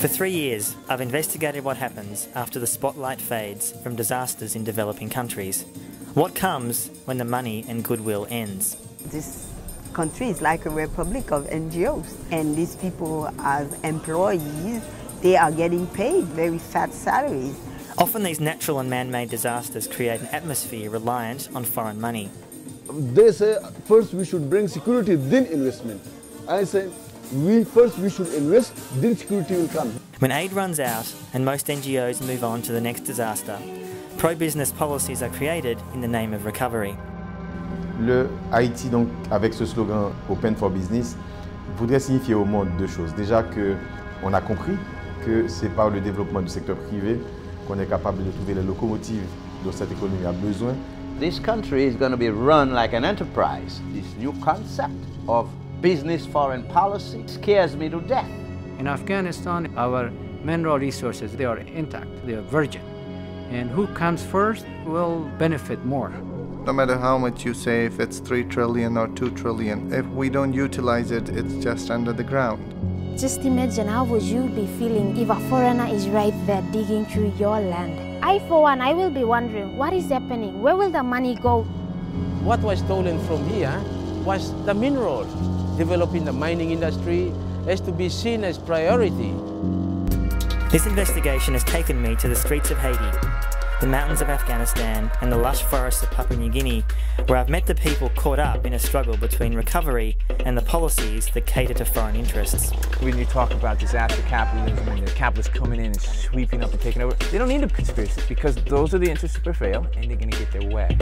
For 3 years, I've investigated what happens after the spotlight fades from disasters in developing countries. What comes when the money and goodwill ends? This country is like a republic of NGOs, and these people as employees, they are getting paid very fat salaries. Often these natural and man-made disasters create an atmosphere reliant on foreign money. They say first we should bring security, then investment. I say first we should invest, then security will come. When aid runs out and most NGOs move on to the next disaster, pro-business policies are created in the name of recovery. Le Haïti, donc, avec ce slogan Open for Business, voudrait signifier au monde deux choses. Déjà qu'on a compris que c'est par le développement du secteur privé qu'on est capable de trouver les locomotives dont cette économie a besoin. This country is going to be run like an enterprise. This new concept of business foreign policy scares me to death. In Afghanistan, our mineral resources, they are intact, they are virgin. And who comes first will benefit more. No matter how much you say, if it's 3 trillion or 2 trillion, if we don't utilize it, it's just under the ground. Just imagine how would you be feeling if a foreigner is right there digging through your land. I, for one, I will be wondering, what is happening? Where will the money go? What was stolen from here was the minerals. Developing the mining industry has to be seen as priority. This investigation has taken me to the streets of Haiti, the mountains of Afghanistan and the lush forests of Papua New Guinea, where I've met the people caught up in a struggle between recovery and the policies that cater to foreign interests. When you talk about disaster capitalism and the capitalists coming in and sweeping up and taking over, they don't need a conspiracy because those are the interests that prevail and they're going to get their way.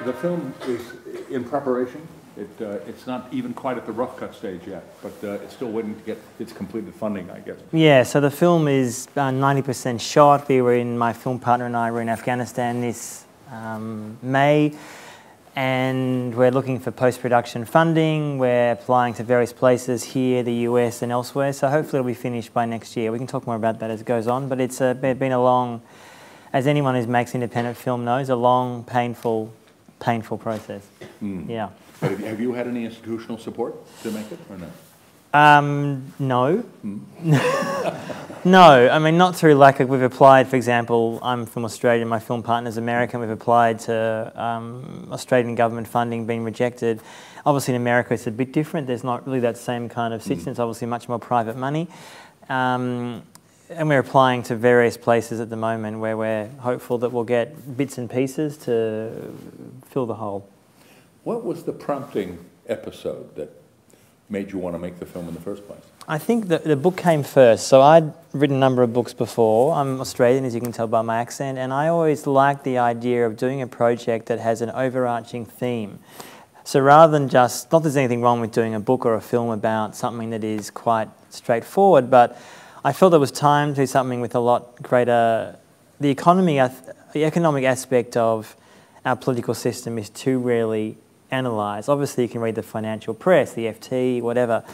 The film is in preparation. It's not even quite at the rough cut stage yet, but it's still waiting to get its completed funding, I guess. Yeah, so the film is 90% shot. My film partner and I were in Afghanistan this May, and we're looking for post-production funding. We're applying to various places here, the US and elsewhere, so hopefully it'll be finished by next year. We can talk more about that as it goes on, but it's been a long, as anyone who makes independent film knows, a long, painful process. Yeah. But have you had any institutional support to make it, or no? No. No, I mean, not through lack of, we've applied, for example, I'm from Australia, my film partner's American, we've applied to Australian government funding, been rejected. Obviously in America it's a bit different, there's not really that same kind of situation, it's obviously much more private money. And we're applying to various places at the moment where we're hopeful that we'll get bits and pieces to fill the hole. What was the prompting episode that made you want to make the film in the first place? I think the book came first. So I'd written a number of books before. I'm Australian, as you can tell by my accent, and I always liked the idea of doing a project that has an overarching theme. So rather than just, not that there's anything wrong with doing a book or a film about something that is quite straightforward, but I felt there was time to do something with a lot greater... The economic aspect of our political system is too rarely analysed. Obviously you can read the financial press, the FT, whatever,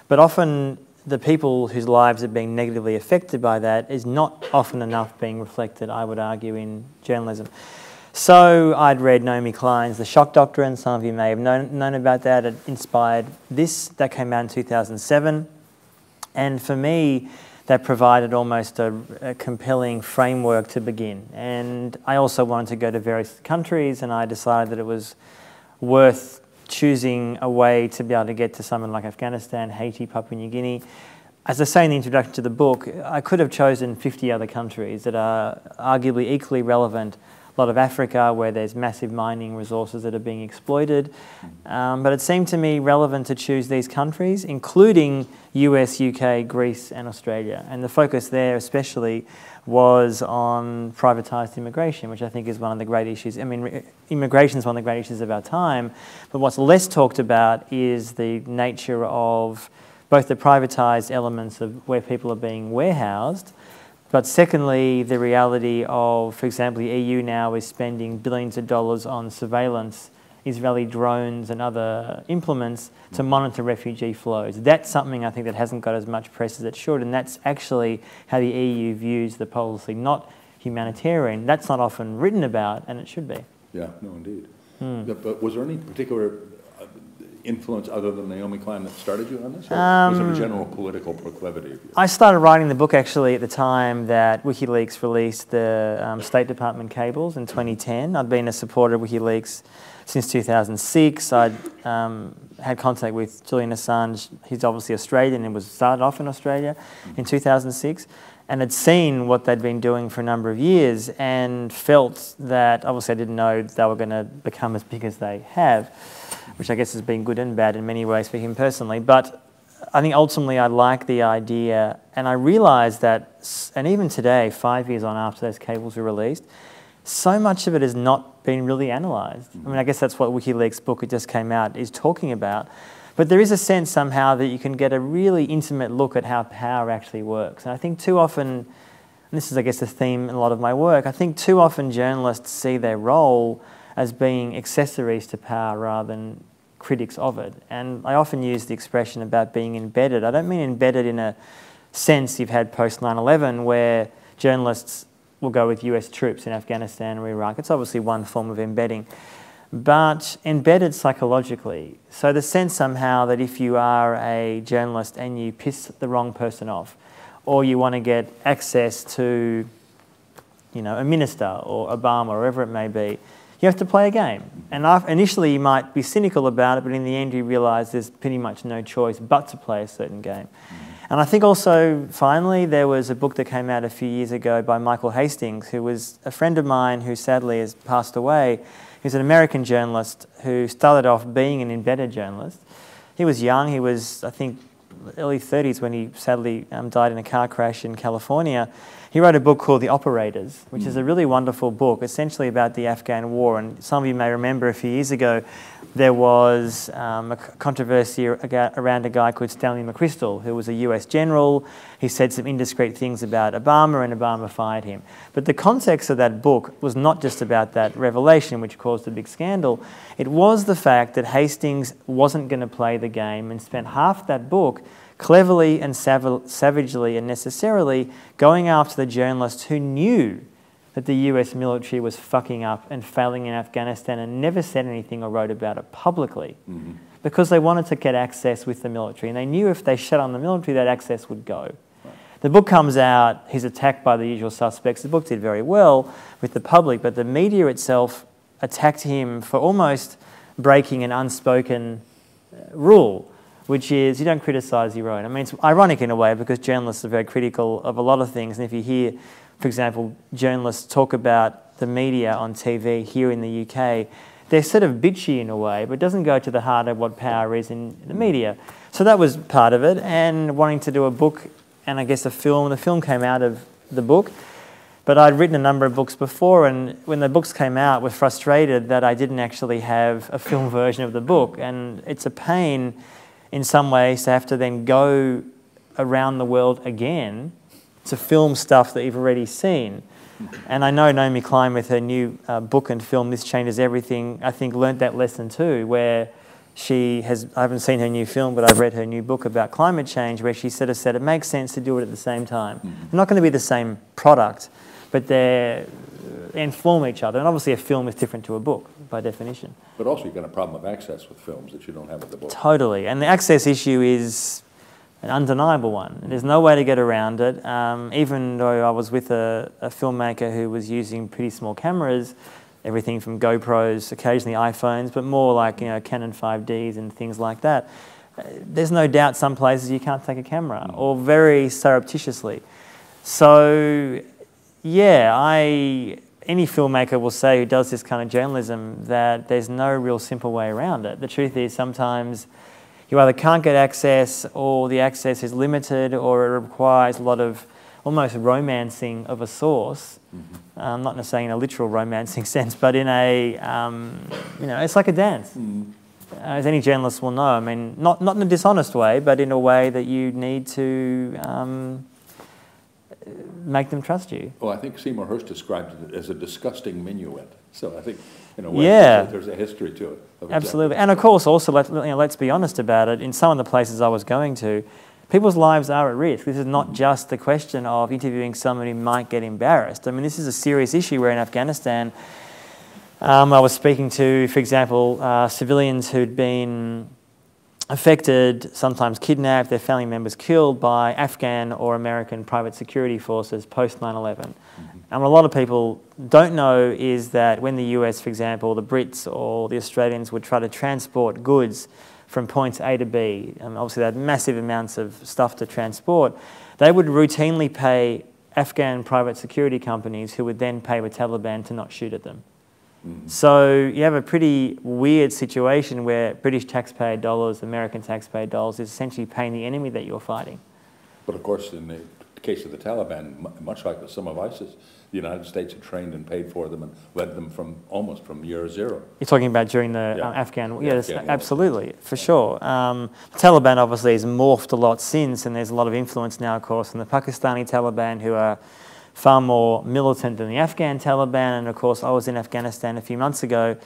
but often the people whose lives are being negatively affected by that is not often enough being reflected, I would argue, in journalism. So I'd read Naomi Klein's The Shock Doctrine, some of you may have known about that, it inspired this, that came out in 2007, and for me that provided almost a compelling framework to begin. And I also wanted to go to various countries, and I decided that it was worth choosing a way to be able to get to something like Afghanistan, Haiti, Papua New Guinea. As I say in the introduction to the book, I could have chosen 50 other countries that are arguably equally relevant. A lot of Africa where there's massive mining resources that are being exploited. But it seemed to me relevant to choose these countries, including US, UK, Greece and Australia. And the focus there especially was on privatised immigration, which I think is one of the great issues. I mean, immigration is one of the great issues of our time, but what's less talked about is the nature of both the privatised elements of where people are being warehoused, but secondly, the reality of, for example, the EU now is spending billions of dollars on surveillance Israeli drones and other implements to monitor refugee flows. That's something I think that hasn't got as much press as it should, and that's actually how the EU views the policy, not humanitarian. That's not often written about, and it should be. Yeah, no, indeed. But was there any particular influence other than Naomi Klein that started you on this? Or was it a general political proclivity of yours? I started writing the book actually at the time that WikiLeaks released the State Department cables in 2010. I'd been a supporter of WikiLeaks since 2006. I'd had contact with Julian Assange. He's obviously Australian and was started off in Australia in 2006, and had seen what they'd been doing for a number of years and felt that, obviously I didn't know they were going to become as big as they have, which I guess has been good and bad in many ways for him personally. But I think ultimately I like the idea, and I realised that, and even today, 5 years on after those cables were released, so much of it has not been really analysed. I mean, I guess that's what WikiLeaks book, it just came out, is talking about. But there is a sense somehow that you can get a really intimate look at how power actually works. And I think too often, and this is I guess the theme in a lot of my work, I think too often journalists see their role as being accessories to power rather than critics of it. And I often use the expression about being embedded. I don't mean embedded in a sense you've had post 9/11 where journalists will go with US troops in Afghanistan or Iraq. It's obviously one form of embedding. But embedded psychologically. So the sense somehow that if you are a journalist and you piss the wrong person off, or you want to get access to, you know, a minister or Obama or whoever it may be, you have to play a game. And initially you might be cynical about it, but in the end you realise there's pretty much no choice but to play a certain game. And I think also, finally, there was a book that came out a few years ago by Michael Hastings, who was a friend of mine who sadly has passed away. He's an American journalist who started off being an embedded journalist. He was young, he was, I think, early 30s when he sadly died in a car crash in California. He wrote a book called The Operators, which is a really wonderful book, essentially about the Afghan war. And some of you may remember a few years ago, there was a controversy around a guy called Stanley McChrystal, who was a US general. He said some indiscreet things about Obama, and Obama fired him. But the context of that book was not just about that revelation, which caused a big scandal. It was the fact that Hastings wasn't going to play the game and spent half that book cleverly and savagely and necessarily going after the journalists who knew that the US military was fucking up and failing in Afghanistan and never said anything or wrote about it publicly because they wanted to get access with the military, and they knew if they shut on the military that access would go. The book comes out, he's attacked by the usual suspects. The book did very well with the public, but the media itself attacked him for almost breaking an unspoken rule, which is you don't criticise your own. I mean, it's ironic in a way because journalists are very critical of a lot of things. And if you hear, for example, journalists talk about the media on TV here in the UK, they're sort of bitchy in a way, but it doesn't go to the heart of what power is in the media. So that was part of it, and wanting to do a book and I guess a film. The film came out of the book, but I'd written a number of books before, and when the books came out, I was frustrated that I didn't actually have a film version of the book. And it's a pain in some ways to have to then go around the world again to film stuff that you've already seen. And I know Naomi Klein with her new book and film, This Changes Everything, I think learnt that lesson too, where she has, I haven't seen her new film, but I've read her new book about climate change, where she sort of said it makes sense to do it at the same time. They're not going to be the same product, but they inform each other. And obviously a film is different to a book by definition. But also you've got a problem of access with films that you don't have with the book. Totally. And the access issue is an undeniable one. There's no way to get around it. Even though I was with a filmmaker who was using pretty small cameras, everything from GoPros, occasionally iPhones, but more like, you know, Canon 5Ds and things like that. There's no doubt some places you can't take a camera, or very surreptitiously. So, yeah, any filmmaker will say who does this kind of journalism that there's no real simple way around it. The truth is sometimes you either can't get access, or the access is limited, or it requires a lot of almost romancing of a source. Not necessarily in a literal romancing sense, but in a, you know, it's like a dance. As any journalist will know, I mean, not in a dishonest way, but in a way that you need to make them trust you. Well, I think Seymour Hersh described it as a disgusting minuet. So I think, in a way, there's a history to it. Absolutely. And of course, also, let's be honest about it, in some of the places I was going to, people's lives are at risk. This is not just the question of interviewing someone who might get embarrassed. I mean, this is a serious issue where in Afghanistan, I was speaking to, for example, civilians who'd been affected, sometimes kidnapped, their family members killed by Afghan or American private security forces post 9/11. And what a lot of people don't know is that when the US, for example, the Brits or the Australians would try to transport goods from points A to B, and obviously they had massive amounts of stuff to transport, they would routinely pay Afghan private security companies who would then pay the Taliban to not shoot at them. So you have a pretty weird situation where British taxpayer dollars, American taxpayer dollars is essentially paying the enemy that you're fighting. But of course, in the case of the Taliban, much like some of ISIS, the United States had trained and paid for them and led them almost from year zero. You're talking about during the Afghan, yes, absolutely, for sure. The Taliban obviously has morphed a lot since, and there's a lot of influence now, of course, from the Pakistani Taliban, who are far more militant than the Afghan Taliban. And of course, I was in Afghanistan a few months ago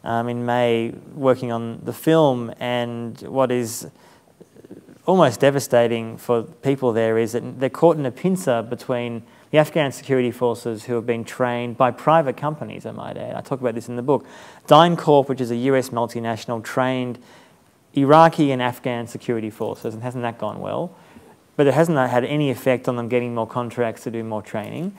in May working on the film, and what is almost devastating for people there is that they're caught in a pincer between the Afghan security forces who have been trained by private companies, I might add. I talk about this in the book. DynCorp, which is a US multinational, trained Iraqi and Afghan security forces, and hasn't that gone well? But it hasn't had any effect on them getting more contracts to do more training.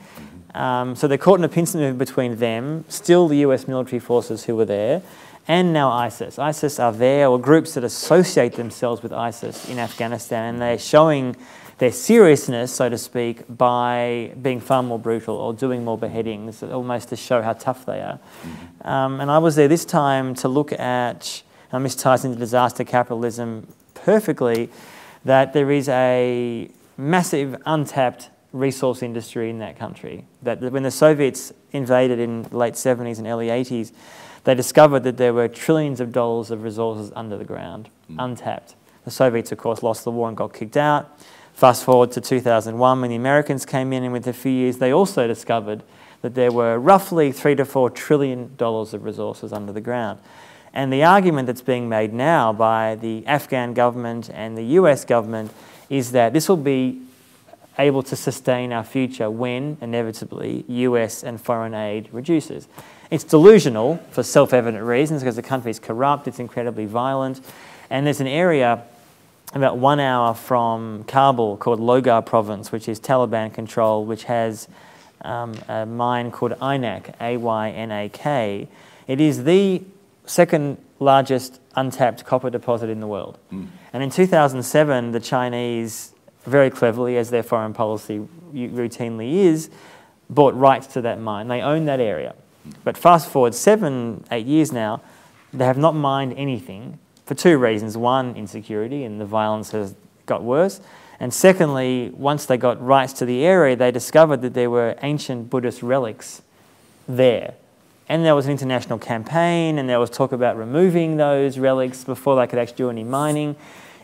So they're caught in a pincer between them, still the US military forces who were there, and now ISIS. ISIS are there, or groups that associate themselves with ISIS in Afghanistan, and they're showing their seriousness, so to speak, by being far more brutal or doing more beheadings, almost to show how tough they are. And I was there this time to look at, and this ties into disaster capitalism perfectly, that there is a massive untapped resource industry in that country. That when the Soviets invaded in the late 70s and early 80s, they discovered that there were trillions of dollars of resources under the ground, untapped. The Soviets, of course, lost the war and got kicked out. Fast forward to 2001, when the Americans came in, and within a few years, they also discovered that there were roughly $3 to $4 trillion of resources under the ground. And the argument that's being made now by the Afghan government and the US government is that this will be able to sustain our future when, inevitably, US and foreign aid reduces. It's delusional for self-evident reasons, because the country is corrupt, it's incredibly violent, and there's an area about 1 hour from Kabul called Logar province, which is Taliban controlled, which has a mine called Aynak, A-Y-N-A-K. It is the second largest untapped copper deposit in the world. And in 2007, the Chinese, very cleverly, as their foreign policy routinely is, bought rights to that mine. They own that area. But fast forward 7, 8 years now, they have not mined anything for two reasons. One, insecurity, and the violence has got worse. And secondly, once they got rights to the area, they discovered that there were ancient Buddhist relics there. And there was an international campaign, and there was talk about removing those relics before they could actually do any mining.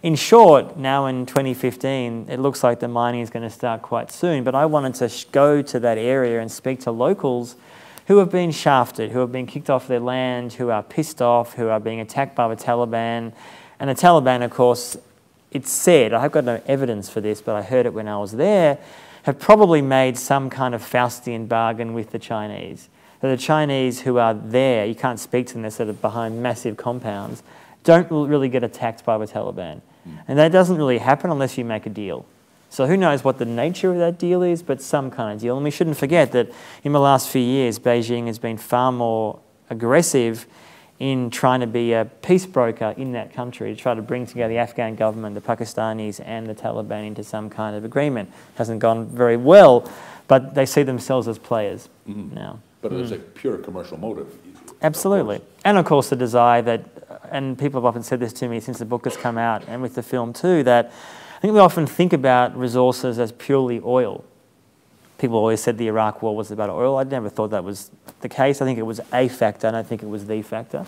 In short, now in 2015, it looks like the mining is going to start quite soon. But I wanted to go to that area and speak to locals who have been shafted, who have been kicked off their land, who are pissed off, who are being attacked by the Taliban. And the Taliban, of course, it's said, I've got no evidence for this, but I heard it when I was there, have probably made some kind of Faustian bargain with the Chinese. So the Chinese who are there, you can't speak to them, they're sort of behind massive compounds, don't really get attacked by the Taliban. And that doesn't really happen unless you make a deal. So who knows what the nature of that deal is, but some kind of deal. And we shouldn't forget that in the last few years, Beijing has been far more aggressive in trying to be a peace broker in that country, to try to bring together the Afghan government, the Pakistanis and the Taliban into some kind of agreement. Hasn't gone very well, but they see themselves as players now. But there's a pure commercial motive. Absolutely. And of course the desire that, and people have often said this to me since the book has come out and with the film too, that I think we often think about resources as purely oil. People always said the Iraq war was about oil. I never thought that was the case. I think it was a factor. I don't think it was the factor.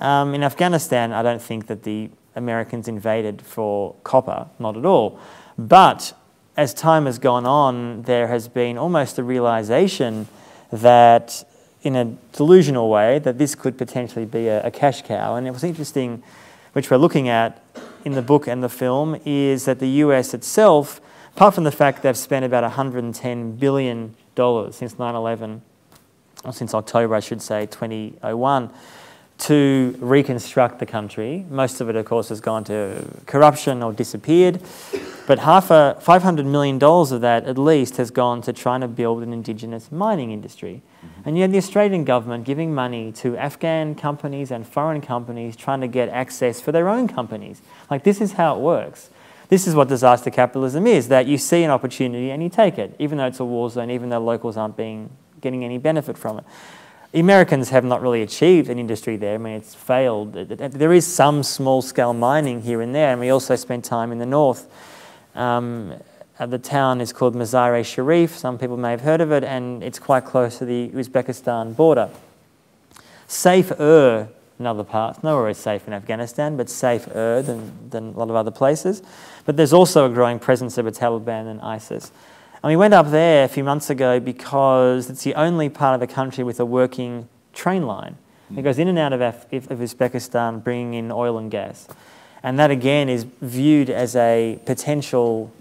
In Afghanistan, I don't think that the Americans invaded for copper, not at all. But as time has gone on, there has been almost a realisation that, in a delusional way, that this could potentially be a cash cow. And it was interesting, which we're looking at in the book and the film, is that the US itself, apart from the fact they've spent about $110 billion since 9/11, or since October, I should say, 2001, to reconstruct the country. Most of it, of course, has gone to corruption or disappeared. But $500 million of that, at least, has gone to trying to build an indigenous mining industry. And you had the Australian government giving money to Afghan companies and foreign companies trying to get access for their own companies. Like, this is how it works. This is what disaster capitalism is, that you see an opportunity and you take it, even though it's a war zone, even though locals aren't getting any benefit from it. Americans have not really achieved an industry there. I mean, it's failed. There is some small-scale mining here and there, and we also spent time in the north. The town is called Mazar-e-Sharif. Some people may have heard of it, and it's quite close to the Uzbekistan border. Safer in other parts. Nowhere is safe in Afghanistan, but safer than a lot of other places. But there's also a growing presence of the Taliban and ISIS. And we went up there a few months ago because it's the only part of the country with a working train line. It goes in and out of Uzbekistan, bringing in oil and gas. And that, again, is viewed as a potential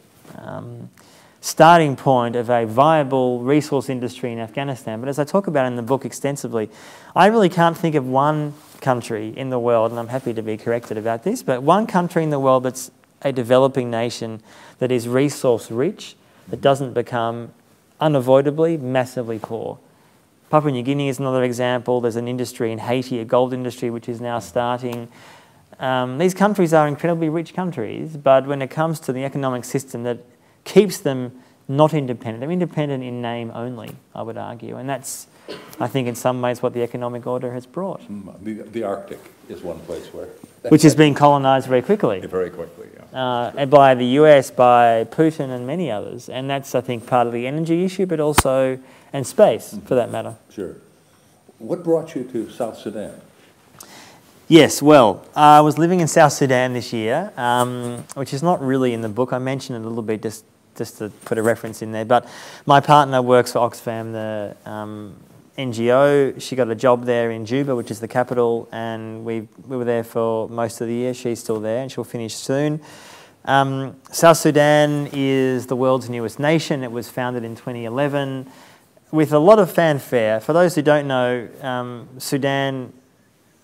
starting point of a viable resource industry in Afghanistan. But as I talk about in the book extensively, I really can't think of one country in the world, and I'm happy to be corrected about this, but one country in the world that's a developing nation that is resource rich, that doesn't become unavoidably massively poor. Papua New Guinea is another example. There's an industry in Haiti, a gold industry, which is now starting. These countries are incredibly rich countries, but when it comes to the economic system that keeps them not independent, they're independent in name only, I would argue. And that's, I think, in some ways what the economic order has brought. The Arctic is one place where... Which has been colonised very quickly. Very quickly, yeah. And by the US, by Putin and many others. And that's, I think, part of the energy issue, but also, and space, for that matter. Sure. What brought you to South Sudan? Yes, well, I was living in South Sudan this year, which is not really in the book. I mentioned it a little bit just to put a reference in there. But my partner works for Oxfam, the NGO. She got a job there in Juba, which is the capital, and we were there for most of the year. She's still there, and she'll finish soon. South Sudan is the world's newest nation. It was founded in 2011 with a lot of fanfare. For those who don't know, Sudan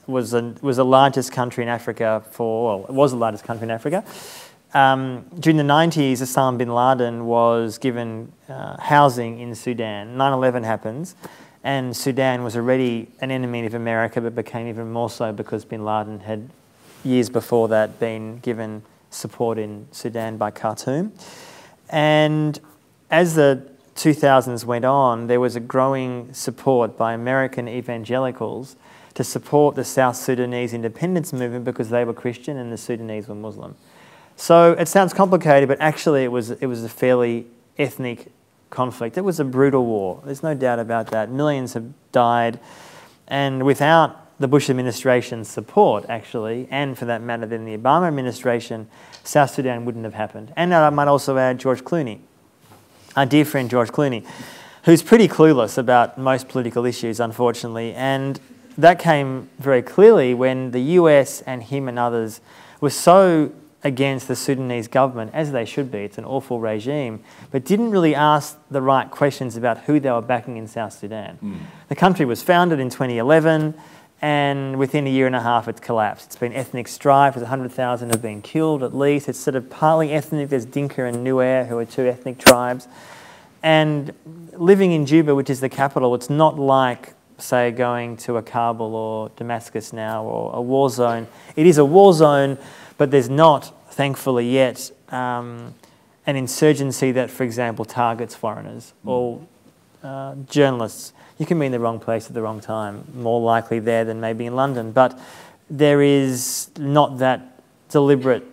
was the largest country in Africa it was the largest country in Africa. During the 90s, Osama bin Laden was given housing in Sudan. 9/11 happens, and Sudan was already an enemy of America, but became even more so because bin Laden had, years before that, been given support in Sudan by Khartoum. And as the 2000s went on, there was a growing support by American evangelicals to support the South Sudanese independence movement because they were Christian and the Sudanese were Muslim. So it sounds complicated, but actually it was a fairly ethnic conflict. It was a brutal war. There's no doubt about that. Millions have died. And without the Bush administration's support, actually, and for that matter, then the Obama administration, South Sudan wouldn't have happened. And I might also add George Clooney, our dear friend George Clooney, who's pretty clueless about most political issues, unfortunately. And that came very clearly when the US and him and others were so against the Sudanese government, as they should be. It's an awful regime, but didn't really ask the right questions about who they were backing in South Sudan. The country was founded in 2011, and within a year and a half it's collapsed. It's been ethnic strife. 100,000 have been killed at least. It's sort of partly ethnic. There's Dinka and Nuer, who are two ethnic tribes. And living in Juba, which is the capital, it's not like, say, going to a Kabul or Damascus now, or a war zone. It is a war zone, but there's not, thankfully yet, an insurgency that, for example, targets foreigners or journalists. You can be in the wrong place at the wrong time, more likely there than maybe in London, but there is not that deliberate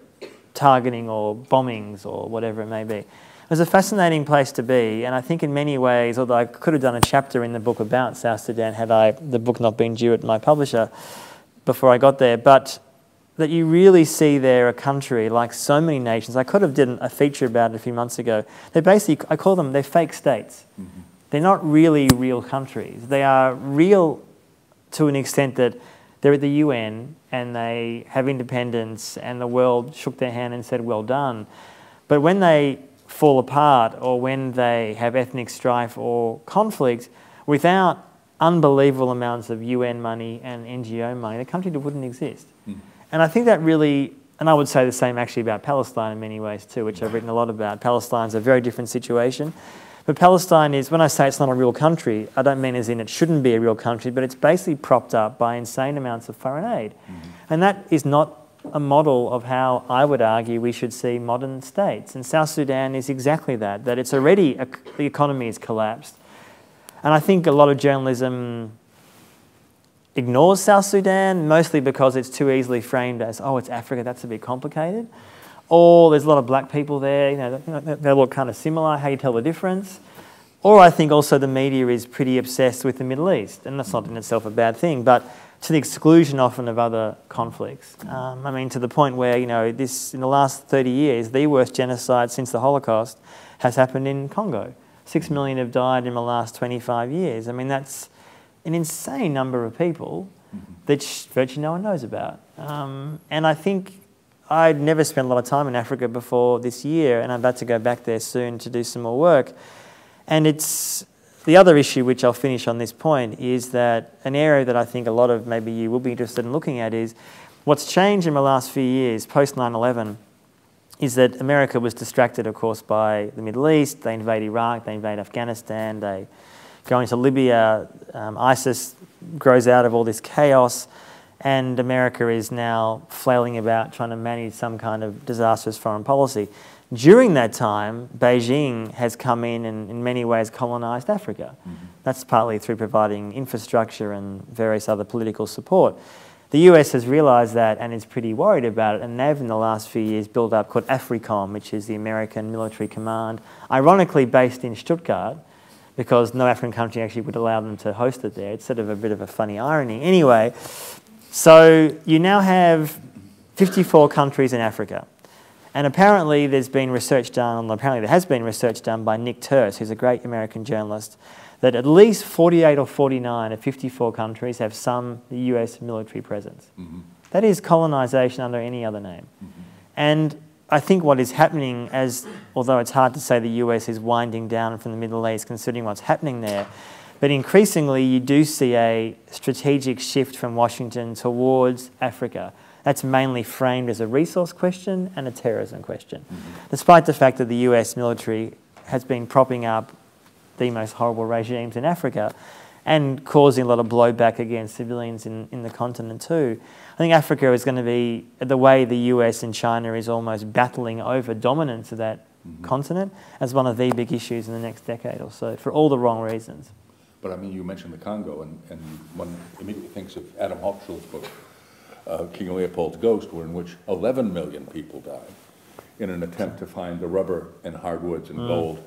targeting or bombings or whatever it may be. It was a fascinating place to be, and I think in many ways, although I could have done a chapter in the book about South Sudan had the book not been due at my publisher before I got there, but that you really see there a country like so many nations. I could have done a feature about it a few months ago. They're basically, I call them, they're fake states. Mm-hmm. They're not really real countries. They are real to an extent that they're at the UN and they have independence and the world shook their hand and said, well done. But when they fall apart or when they have ethnic strife or conflict, without unbelievable amounts of UN money and NGO money, the country wouldn't exist. Mm. And I think that really, and I would say the same actually about Palestine in many ways too, which I've written a lot about. Palestine's a very different situation. But Palestine is, when I say it's not a real country, I don't mean as in it shouldn't be a real country, but it's basically propped up by insane amounts of foreign aid. Mm-hmm. And that is not a model of how I would argue we should see modern states. And South Sudan is exactly that, that it's already, the economy has collapsed. And I think a lot of journalism ignores South Sudan, mostly because it's too easily framed as, oh, it's Africa, that's a bit complicated. Or there's a lot of black people there, they look kind of similar, how you tell the difference. Or I think also the media is pretty obsessed with the Middle East, and that's not in itself a bad thing, but to the exclusion often of other conflicts. I mean, to the point where, this, in the last 30 years, the worst genocide since the Holocaust has happened in Congo. 6 million have died in the last 25 years. I mean, that's an insane number of people that virtually no one knows about. And I think I'd never spent a lot of time in Africa before this year, and I'm about to go back there soon to do some more work. And it's the other issue, which I'll finish on this point, is that an area that I think a lot of maybe you will be interested in looking at is what's changed in the last few years, post 9/11, is that America was distracted, of course, by the Middle East. They invade Iraq, they invade Afghanistan, they go into Libya, ISIS grows out of all this chaos, and America is now flailing about trying to manage some kind of disastrous foreign policy. During that time, Beijing has come in and in many ways colonised Africa. Mm-hmm. That's partly through providing infrastructure and various other political support. The US has realised that and is pretty worried about it, and they've in the last few years built up called AFRICOM, which is the American Military Command, ironically based in Stuttgart, because no African country actually would allow them to host it there. It's sort of a bit of a funny irony. Anyway, so you now have 54 countries in Africa. And apparently there's been research done, apparently there has been research done by Nick Turse, who's a great American journalist, that at least 48 or 49 of 54 countries have some US military presence. Mm-hmm. That is colonisation under any other name. Mm-hmm. And I think what is happening, although it's hard to say the US is winding down from the Middle East considering what's happening there, but increasingly you do see a strategic shift from Washington towards Africa. That's mainly framed as a resource question and a terrorism question, despite the fact that the US military has been propping up the most horrible regimes in Africa and causing a lot of blowback against civilians in the continent too. I think Africa is going to be, the way the US and China is almost battling over dominance of that continent, as one of the big issues in the next decade or so, for all the wrong reasons. But I mean, you mentioned the Congo, and one immediately thinks of Adam Hochschild's book, King Leopold's Ghost, in which 11 million people died in an attempt to find the rubber and hardwoods and gold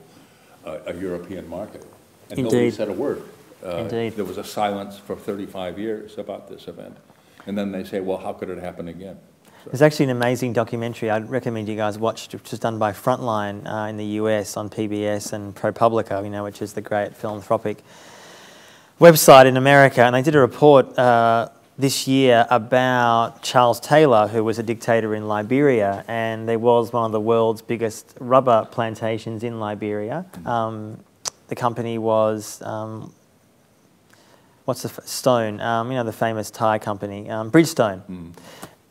a European market. And nobody said a word. Indeed. There was a silence for 35 years about this event. And then they say, well, how could it happen again? So. There's actually an amazing documentary I'd recommend you guys watch, which was done by Frontline in the US on PBS and ProPublica, which is the great philanthropic website in America. And they did a report this year about Charles Taylor, who was a dictator in Liberia, and there was one of the world's biggest rubber plantations in Liberia. The company was, what's the Stone, the famous Thai company, Bridgestone.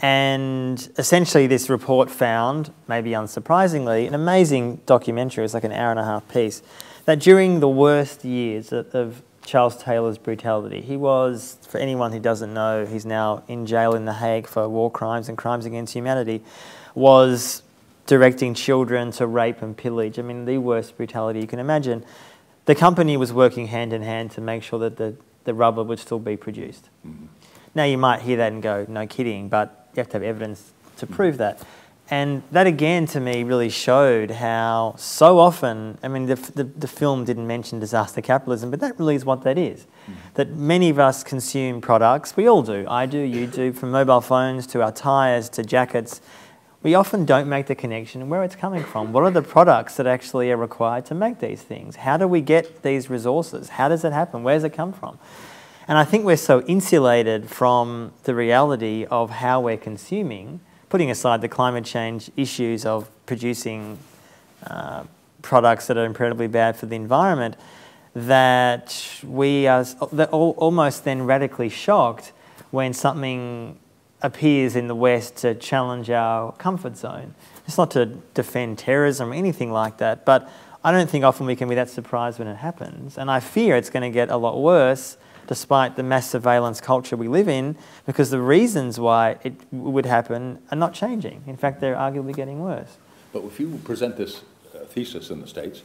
And essentially this report found, maybe unsurprisingly, an amazing documentary, it was like an hour-and-a-half piece, that during the worst years of Charles Taylor's brutality. He was, for anyone who doesn't know, he's now in jail in The Hague for war crimes and crimes against humanity, was directing children to rape and pillage. I mean, the worst brutality you can imagine. The company was working hand in hand to make sure that the rubber would still be produced. Now you might hear that and go, no kidding, but you have to have evidence to prove that. And that again to me really showed how so often, I mean the film didn't mention disaster capitalism, but that really is what that is. That many of us consume products, we all do, I do, you do, from mobile phones to our tyres to jackets. We often don't make the connection where it's coming from. What are the products that actually are required to make these things? How do we get these resources? How does it happen? Where does it come from? And I think we're so insulated from the reality of how we're consuming, putting aside the climate change issues of producing products that are incredibly bad for the environment, that we are almost then radically shocked when something appears in the West to challenge our comfort zone. It's not to defend terrorism or anything like that, but I don't think often we can be that surprised when it happens. And I fear it's going to get a lot worse despite the mass surveillance culture we live in, because the reasons why it would happen are not changing. In fact, they're arguably getting worse. But if you present this thesis in the States,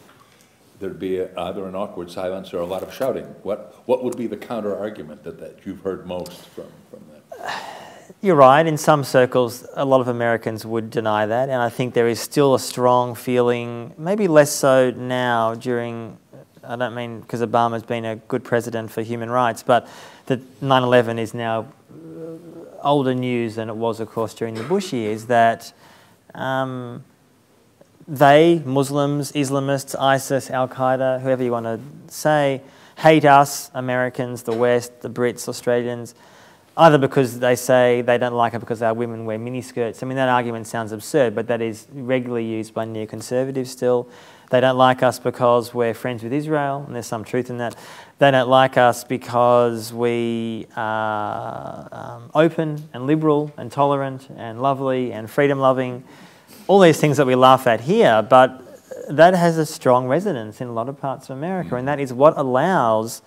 there'd be either an awkward silence or a lot of shouting. What would be the counter-argument that you've heard most from that? You're right. In some circles, a lot of Americans would deny that, and I think there is still a strong feeling, maybe less so now during, I don't mean because Obama's been a good president for human rights, but that 9/11 is now older news than it was, of course, during the Bush years, that they, Muslims, Islamists, ISIS, Al-Qaeda, whoever you want to say, hate us, Americans, the West, the Brits, Australians, either because they say they don't like it because our women wear miniskirts. I mean, that argument sounds absurd, but that is regularly used by neoconservatives still. They don't like us because we're friends with Israel, and there's some truth in that. They don't like us because we are open and liberal and tolerant and lovely and freedom-loving. All these things that we laugh at here, but that has a strong resonance in a lot of parts of America, and that is what allows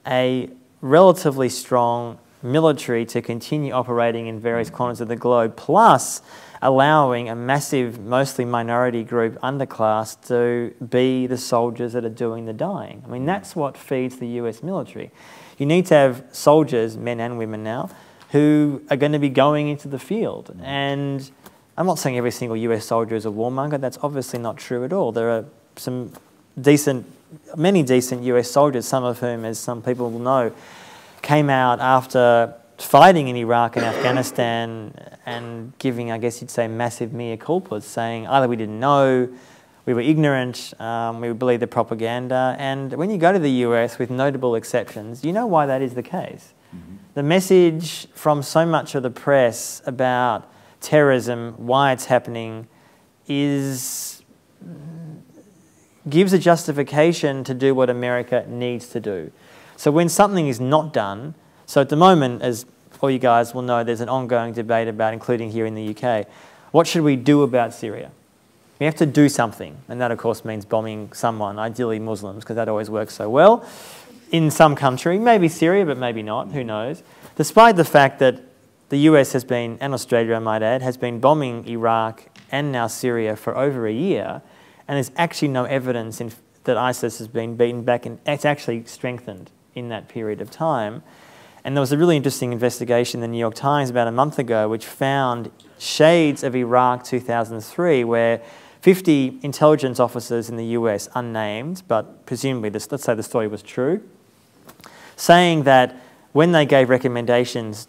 a relatively strong military to continue operating in various corners of the globe, plus allowing a massive, mostly minority group underclass to be the soldiers that are doing the dying. I mean, that's what feeds the US military. You need to have soldiers, men and women now, who are going to be going into the field. And I'm not saying every single US soldier is a warmonger. That's obviously not true at all. There are some many decent US soldiers, some of whom, as some people will know, came out after fighting in Iraq and Afghanistan and giving, I guess you'd say, massive mea culpas, saying either we didn't know, we were ignorant, we believed the propaganda. And when you go to the US, with notable exceptions, you know why that is the case. The message from so much of the press about terrorism, why it's happening, gives a justification to do what America needs to do. So when something is not done, so at the moment, as all you guys will know, there's an ongoing debate about, including here in the UK, what should we do about Syria? We have to do something, and that of course means bombing someone, ideally Muslims, because that always works so well, in some country, maybe Syria, but maybe not, who knows. Despite the fact that the US has been, and Australia I might add, has been bombing Iraq and now Syria for over a year, and there's actually no evidence that ISIS has been beaten back, and it's actually strengthened in that period of time. And there was a really interesting investigation in the New York Times about a month ago which found shades of Iraq 2003 where 50 intelligence officers in the US, unnamed, but presumably, let's say the story was true, saying that when they gave recommendations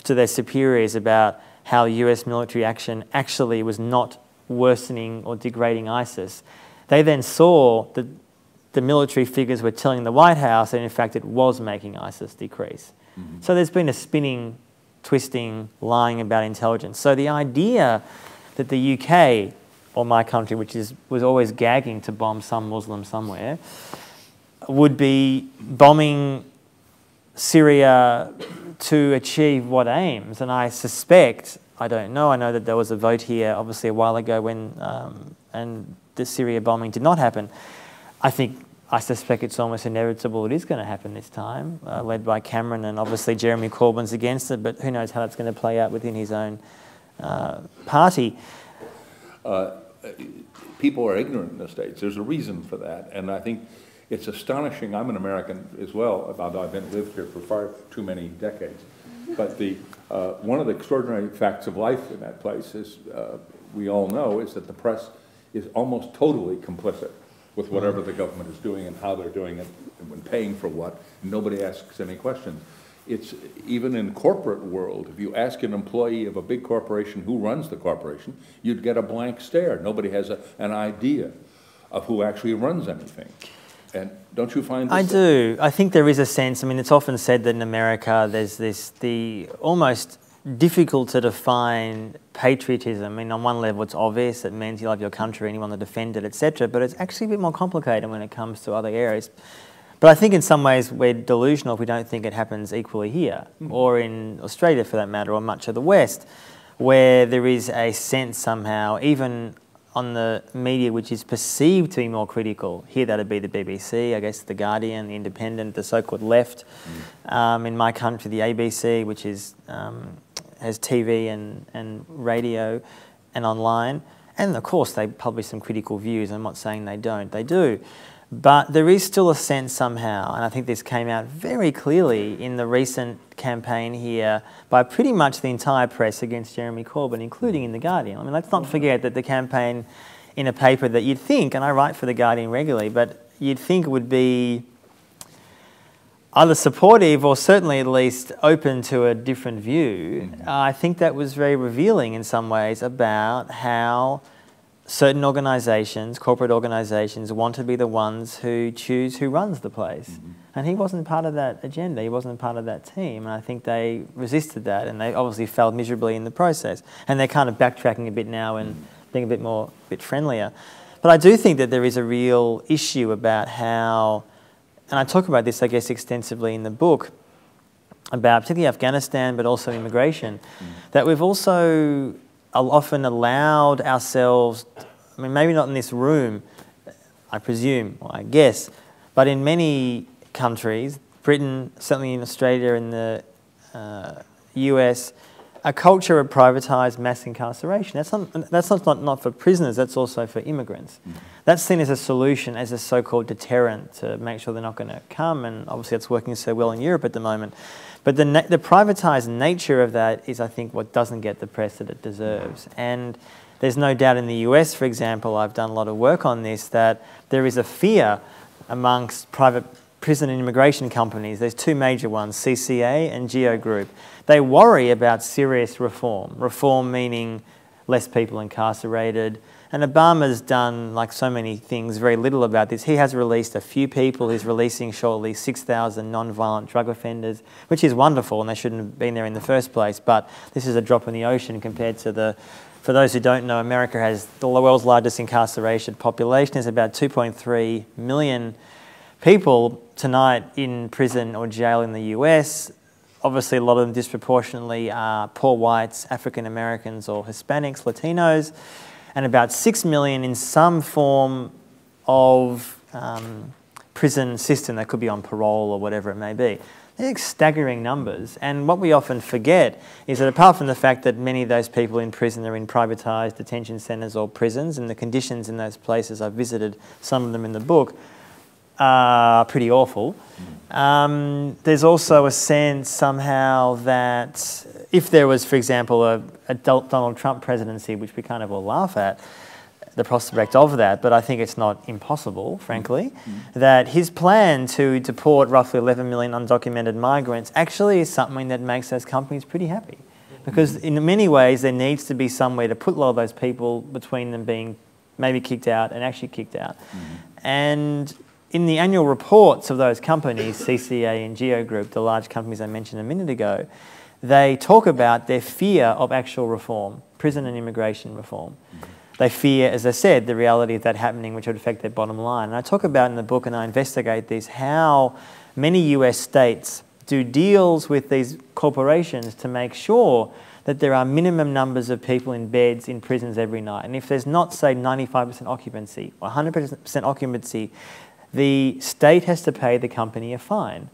to their superiors about how US military action actually was not worsening or degrading ISIS, they then saw that the military figures were telling the White House that in fact it was making ISIS decrease. So there's been a spinning, twisting, lying about intelligence. So the idea that the UK, or my country, which was always gagging to bomb some Muslim somewhere, would be bombing Syria to achieve what aims? And I suspect, I don't know, I know that there was a vote here obviously a while ago when and the Syria bombing did not happen. I suspect it's almost inevitable it is going to happen this time, led by Cameron, and obviously Jeremy Corbyn's against it, but who knows how that's going to play out within his own party. People are ignorant in the States. There's a reason for that, and I think it's astonishing. I'm an American as well, although I've lived here for far too many decades. But one of the extraordinary facts of life in that place is we all know is that the press is almost totally complicit with whatever the government is doing and how they're doing it and paying for what. Nobody asks any questions. It's even in corporate world, if you ask an employee of a big corporation who runs the corporation, you'd get a blank stare. Nobody has an idea of who actually runs anything. And don't you find this? I do. I think there is a sense, I mean, it's often said that in America there's the almost difficult to define patriotism. I mean, on one level it's obvious, it means you love your country and you want to defend it, etc. But it's actually a bit more complicated when it comes to other areas. But I think in some ways we're delusional if we don't think it happens equally here, or in Australia for that matter, or much of the West, where there is a sense somehow, even on the media which is perceived to be more critical, here that'd be the BBC, I guess The Guardian, The Independent, the so-called left. In my country, the ABC, which is, has TV and radio and online. And of course they publish some critical views, I'm not saying they don't, they do. But there is still a sense somehow, and I think this came out very clearly in the recent campaign here by pretty much the entire press against Jeremy Corbyn, including in The Guardian. I mean, let's not forget that the campaign in a paper that you'd think, and I write for The Guardian regularly, but you'd think would be either supportive or certainly at least open to a different view. I think that was very revealing in some ways about how certain organisations, corporate organisations, want to be the ones who choose who runs the place. And he wasn't part of that agenda, he wasn't part of that team, and I think they resisted that, and they obviously failed miserably in the process. And they're kind of backtracking a bit now and being a bit friendlier. But I do think that there is a real issue about how, and I talk about this, I guess, extensively in the book, about particularly Afghanistan, but also immigration, that we've also often allowed ourselves, I mean, maybe not in this room, I presume, or I guess, but in many countries, Britain, certainly in Australia, in the US, a culture of privatised mass incarceration. That's not for prisoners, that's also for immigrants. That's seen as a solution, as a so-called deterrent to make sure they're not going to come, and obviously it's working so well in Europe at the moment. But the privatised nature of that is, I think, what doesn't get the press that it deserves. And there's no doubt in the US, for example, I've done a lot of work on this, that there is a fear amongst private prison and immigration companies. There's two major ones, CCA and Geo Group. They worry about serious reform. Reform meaning less people incarcerated. And Obama's done, like so many things, very little about this. He has released a few people. He's releasing shortly 6,000 non-violent drug offenders, which is wonderful, and they shouldn't have been there in the first place. But this is a drop in the ocean compared to the... For those who don't know, America has the world's largest incarceration population. There's about 2.3 million people tonight in prison or jail in the US. Obviously, a lot of them disproportionately are poor whites, African Americans or Hispanics, Latinos, and about 6 million in some form of prison system. They could be on parole or whatever it may be. They're staggering numbers, and what we often forget is that apart from the fact that many of those people in prison are in privatised detention centres or prisons, and the conditions in those places, I've visited some of them in the book, are pretty awful. There's also a sense somehow that if there was, for example, a Donald Trump presidency, which we kind of all laugh at, the prospect of that, but I think it's not impossible, frankly, that his plan to deport roughly 11 million undocumented migrants actually is something that makes those companies pretty happy. Because in many ways there needs to be somewhere to put a lot of those people between them being maybe kicked out and actually kicked out. And in the annual reports of those companies, CCA and Geo Group, the large companies I mentioned a minute ago, they talk about their fear of actual reform, prison and immigration reform. They fear, as I said, the reality of that happening, which would affect their bottom line. And I talk about in the book, and I investigate this, how many US states do deals with these corporations to make sure that there are minimum numbers of people in beds in prisons every night. And if there's not, say, 95% occupancy or 100% occupancy, the state has to pay the company a fine.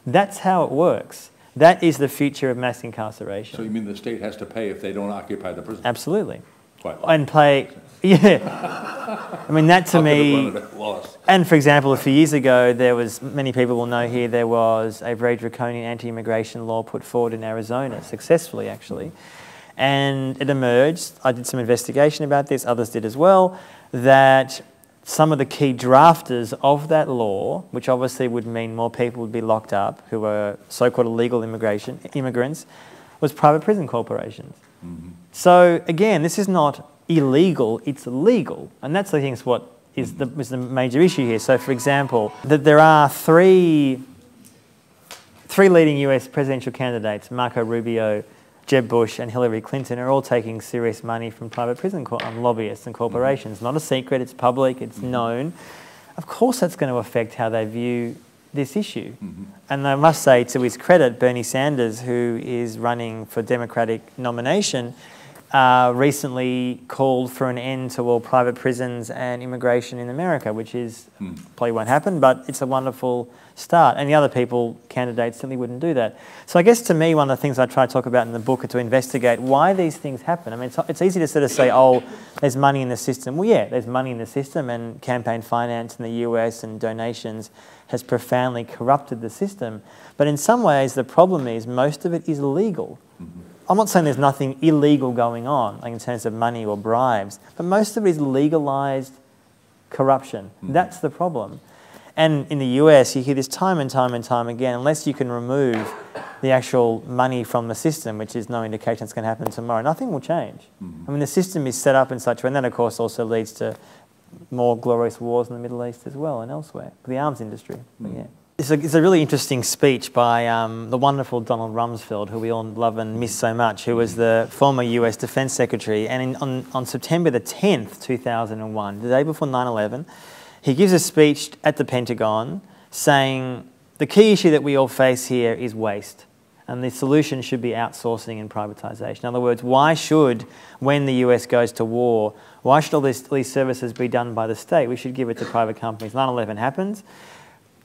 That's how it works. That is the future of mass incarceration. So you mean the state has to pay if they don't occupy the prison? Absolutely. Quite. And pay, yeah. I mean, that to me, and for example, a few years ago, there was, many people will know here, there was a very draconian anti-immigration law put forward in Arizona, successfully actually. And it emerged, I did some investigation about this, others did as well, that some of the key drafters of that law, which obviously would mean more people would be locked up who were so-called illegal immigrants, was private prison corporations. So again, this is not illegal, it's legal. And that's, I think, is what is the major issue here. So for example, that there are three leading US presidential candidates, Marco Rubio, Jeb Bush and Hillary Clinton, are all taking serious money from private prison lobbyists and corporations. Not a secret, it's public, it's known. Of course that's going to affect how they view this issue. And I must say, to his credit, Bernie Sanders, who is running for Democratic nomination, recently called for an end to all private prisons and immigration in America, which is probably won't happen, but it's a wonderful start. And the other candidates certainly wouldn't do that. So I guess to me, one of the things I try to talk about in the book are to investigate why these things happen. I mean, it's easy to sort of say, oh, there's money in the system. Well, yeah, there's money in the system, and campaign finance in the US and donations has profoundly corrupted the system. But in some ways, the problem is most of it is illegal. I'm not saying there's nothing illegal going on, like in terms of money or bribes, but most of it is legalised corruption. That's the problem. And in the US, you hear this time and time and time again, unless you can remove the actual money from the system, which is no indication it's going to happen tomorrow, nothing will change. I mean, the system is set up in such a way, and that, of course, also leads to more glorious wars in the Middle East as well and elsewhere, the arms industry. But yeah. It's a really interesting speech by the wonderful Donald Rumsfeld, who we all love and miss so much, who was the former US Defense Secretary. And on September the 10th, 2001, the day before 9/11, he gives a speech at the Pentagon saying the key issue that we all face here is waste, and the solution should be outsourcing and privatization. In other words, why should, when the US goes to war, why should all these services be done by the state? We should give it to private companies. 9/11 happens.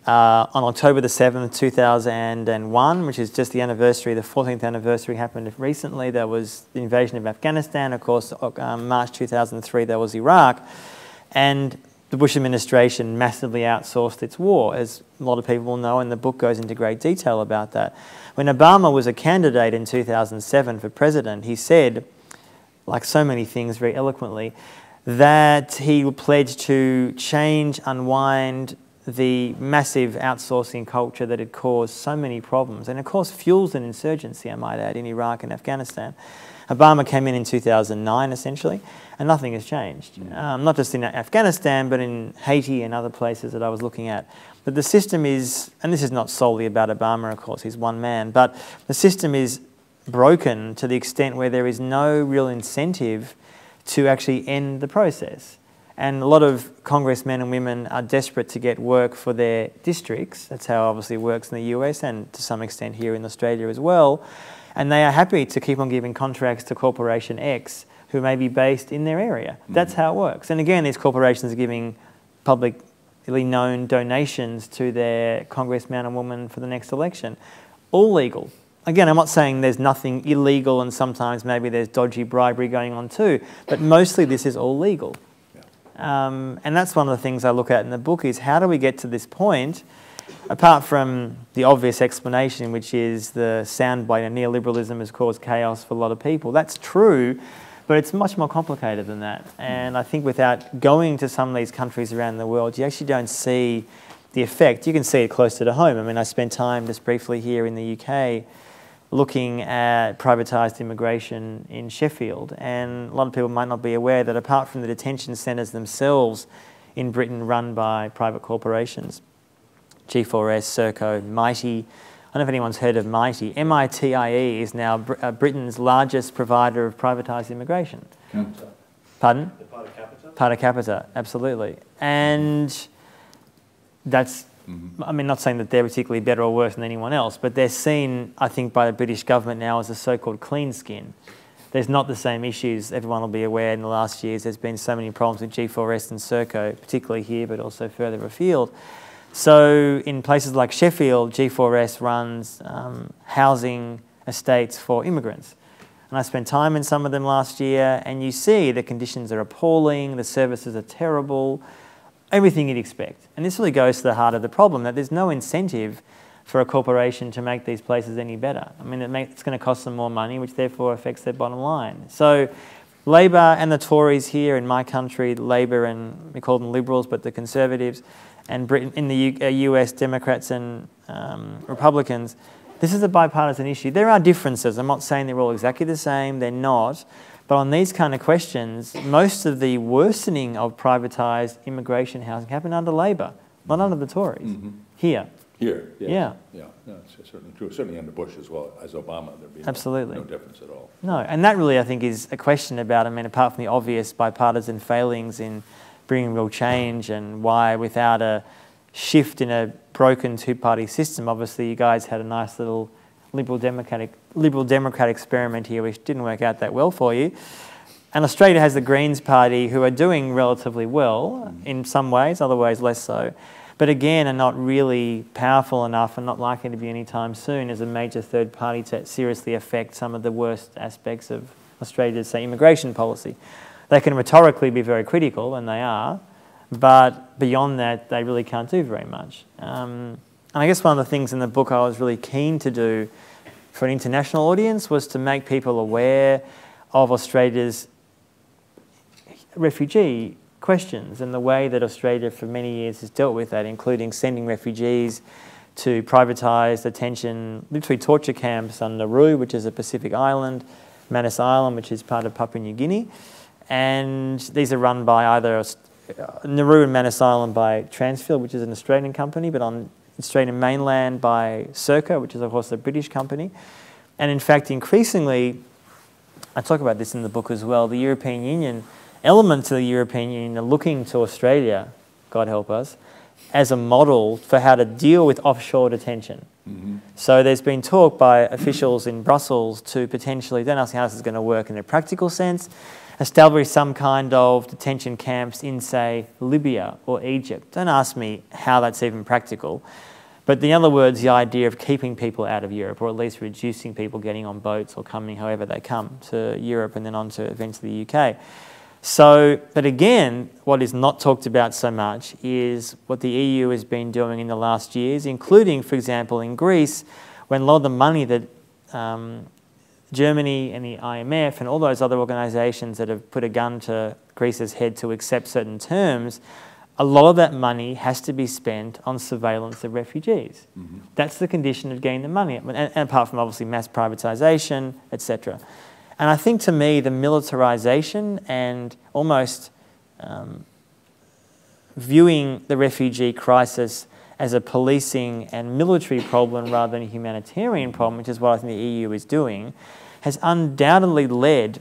On October the 7th, 2001, which is just the anniversary, the 14th anniversary happened recently. There was the invasion of Afghanistan. Of course, March 2003, there was Iraq. And the Bush administration massively outsourced its war, as a lot of people will know, and the book goes into great detail about that. When Obama was a candidate in 2007 for president, he said, like so many things very eloquently, that he would pledge to change, unwind the massive outsourcing culture that had caused so many problems, and of course fuels an insurgency, I might add, in Iraq and Afghanistan. Obama came in 2009, essentially, and nothing has changed. Not just in Afghanistan, but in Haiti and other places that I was looking at. But the system is, and this is not solely about Obama, of course, he's one man, but the system is broken to the extent where there is no real incentive to actually end the process. And a lot of congressmen and women are desperate to get work for their districts. That's how obviously it works in the US and to some extent here in Australia as well. And they are happy to keep on giving contracts to Corporation X who may be based in their area. That's how it works. And again, these corporations are giving publicly known donations to their congressman and woman for the next election. All legal. Again, I'm not saying there's nothing illegal, and sometimes maybe there's dodgy bribery going on too, but mostly this is all legal. And that's one of the things I look at in the book, is how do we get to this point, apart from the obvious explanation, which is the soundbite of neoliberalism has caused chaos for a lot of people. That's true, but it's much more complicated than that. And I think without going to some of these countries around the world, you actually don't see the effect. You can see it closer to home. I mean, I spent time just briefly here in the UK looking at privatised immigration in Sheffield, and a lot of people might not be aware that apart from the detention centres themselves in Britain run by private corporations, G4S, Serco, Mighty, I don't know if anyone's heard of Mighty. MITIE is now Britain's largest provider of privatised immigration. Capita. Pardon? The part of Capita? Part of Capita, absolutely. And that's, I mean, not saying that they're particularly better or worse than anyone else, but they're seen, I think, by the British government now as a so-called clean skin. There's not the same issues. Everyone will be aware in the last years there's been so many problems with G4S and Serco, particularly here, but also further afield. So in places like Sheffield, G4S runs housing estates for immigrants. And I spent time in some of them last year, and you see the conditions are appalling, the services are terrible, everything you'd expect. And this really goes to the heart of the problem, that there's no incentive for a corporation to make these places any better. I mean, it's going to cost them more money, which therefore affects their bottom line. So Labor and the Tories here in my country, Labor and we call them Liberals, but the Conservatives, and Britain, in the US, Democrats and Republicans, this is a bipartisan issue. There are differences. I'm not saying they're all exactly the same. They're not. But on these kind of questions, most of the worsening of privatised immigration housing happened under Labor, not under the Tories. Here. Here, yes. Yeah. Yeah, no, it's certainly true. Certainly under Bush as well as Obama, there'd be absolutely no difference at all. No, and that really, I think, is a question about, I mean, apart from the obvious bipartisan failings in bringing real change and why without a shift in a broken two-party system, obviously you guys had a nice little liberal democrat experiment here which didn't work out that well for you. And Australia has the Greens Party, who are doing relatively well in some ways, other ways less so, but again are not really powerful enough and not likely to be anytime soon as a major third party to seriously affect some of the worst aspects of Australia's, say, immigration policy. They can rhetorically be very critical, and they are, but beyond that, they really can't do very much. And I guess one of the things in the book I was really keen to do for an international audience was to make people aware of Australia's refugee questions and the way that Australia for many years has dealt with that, including sending refugees to privatised detention, literally torture camps on Nauru, which is a Pacific island, Manus Island, which is part of Papua New Guinea. And these are run by either Nauru and Manus Island by Transfield, which is an Australian company, but on Australian mainland by Circa, which is of course a British company. And in fact, increasingly, I talk about this in the book as well, the European Union, elements of the European Union are looking to Australia, God help us, as a model for how to deal with offshore detention. So there's been talk by officials in Brussels to potentially, don't ask me how this is going to work in a practical sense, establish some kind of detention camps in, say, Libya or Egypt. Don't ask me how that's even practical. But in other words, the idea of keeping people out of Europe, or at least reducing people getting on boats or coming however they come to Europe and then on to eventually the UK. So, but again, what is not talked about so much is what the EU has been doing in the last years, including, for example, in Greece, when a lot of the money that Germany and the IMF and all those other organisations that have put a gun to Greece's head to accept certain terms, a lot of that money has to be spent on surveillance of refugees. That's the condition of getting the money, and apart from obviously mass privatisation, etc. And I think to me the militarisation and almost viewing the refugee crisis as a policing and military problem rather than a humanitarian problem, which is what I think the EU is doing, has undoubtedly led,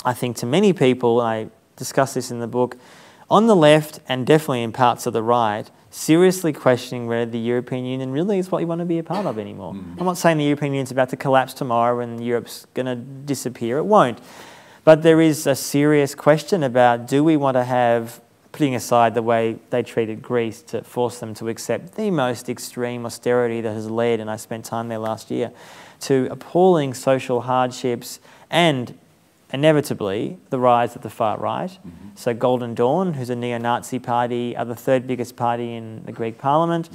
I think, to many people, and I discuss this in the book, on the left and definitely in parts of the right, seriously questioning whether the European Union really is what you want to be a part of anymore. I'm not saying the European Union is about to collapse tomorrow and Europe's going to disappear. It won't. But there is a serious question about, do we want to have, putting aside the way they treated Greece to force them to accept the most extreme austerity that has led, and I spent time there last year, to appalling social hardships and inevitably the rise of the far right. So Golden Dawn, who's a neo-Nazi party, are the third biggest party in the Greek parliament.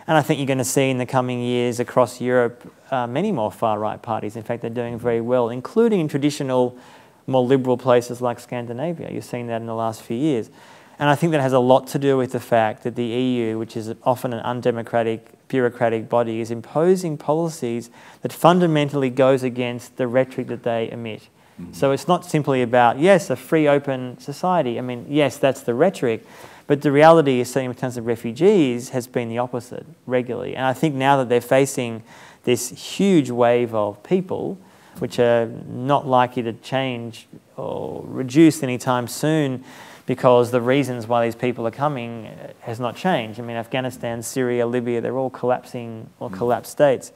And I think you're going to see in the coming years across Europe many more far-right parties. In fact, they're doing very well, including in traditional, more liberal places like Scandinavia. You've seen that in the last few years. And I think that has a lot to do with the fact that the EU, which is often an undemocratic, bureaucratic body, is imposing policies that fundamentally goes against the rhetoric that they emit. So it's not simply about, yes, a free, open society. I mean, yes, that's the rhetoric, but the reality is, certainly in terms of refugees, has been the opposite regularly. And I think now that they're facing this huge wave of people, which are not likely to change or reduce anytime soon, because the reasons why these people are coming has not changed. I mean, Afghanistan, Syria, Libya, they're all collapsing or collapsed states.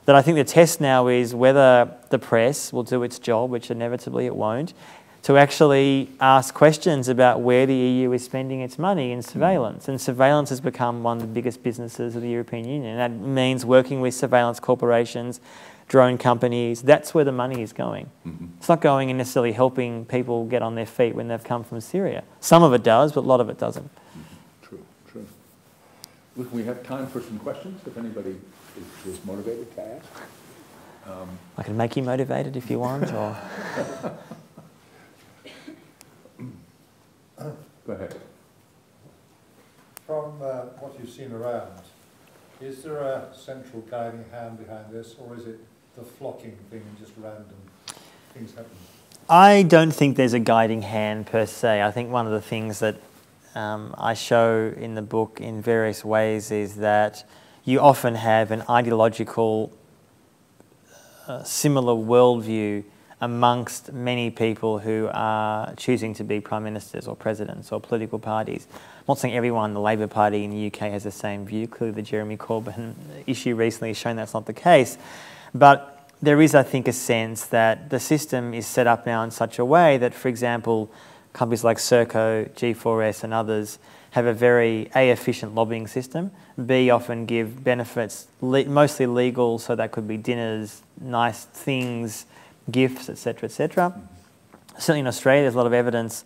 That I think the test now is whether the press will do its job, which inevitably it won't, to actually ask questions about where the EU is spending its money in surveillance. And surveillance has become one of the biggest businesses of the European Union. And that means working with surveillance corporations, drone companies. That's where the money is going. It's not going in necessarily helping people get on their feet when they've come from Syria. Some of it does, but a lot of it doesn't. True, true. Look, we have time for some questions, if anybody is this motivated to ask? I can make you motivated if you want, or... Go ahead. From what you've seen around, is there a central guiding hand behind this, or is it the flocking thing and just random things happening? I don't think there's a guiding hand per se. I think one of the things that I show in the book in various ways is that you often have an ideological similar worldview amongst many people who are choosing to be prime ministers or presidents or political parties. I'm not saying everyone in the Labour Party in the UK has the same view. Clearly the Jeremy Corbyn issue recently has shown that's not the case. But there is, I think, a sense that the system is set up now in such a way that, for example, companies like Serco, G4S and others have a very A, efficient lobbying system, B, often give benefits, mostly legal, so that could be dinners, nice things, gifts, etc., etc. Certainly in Australia, there's a lot of evidence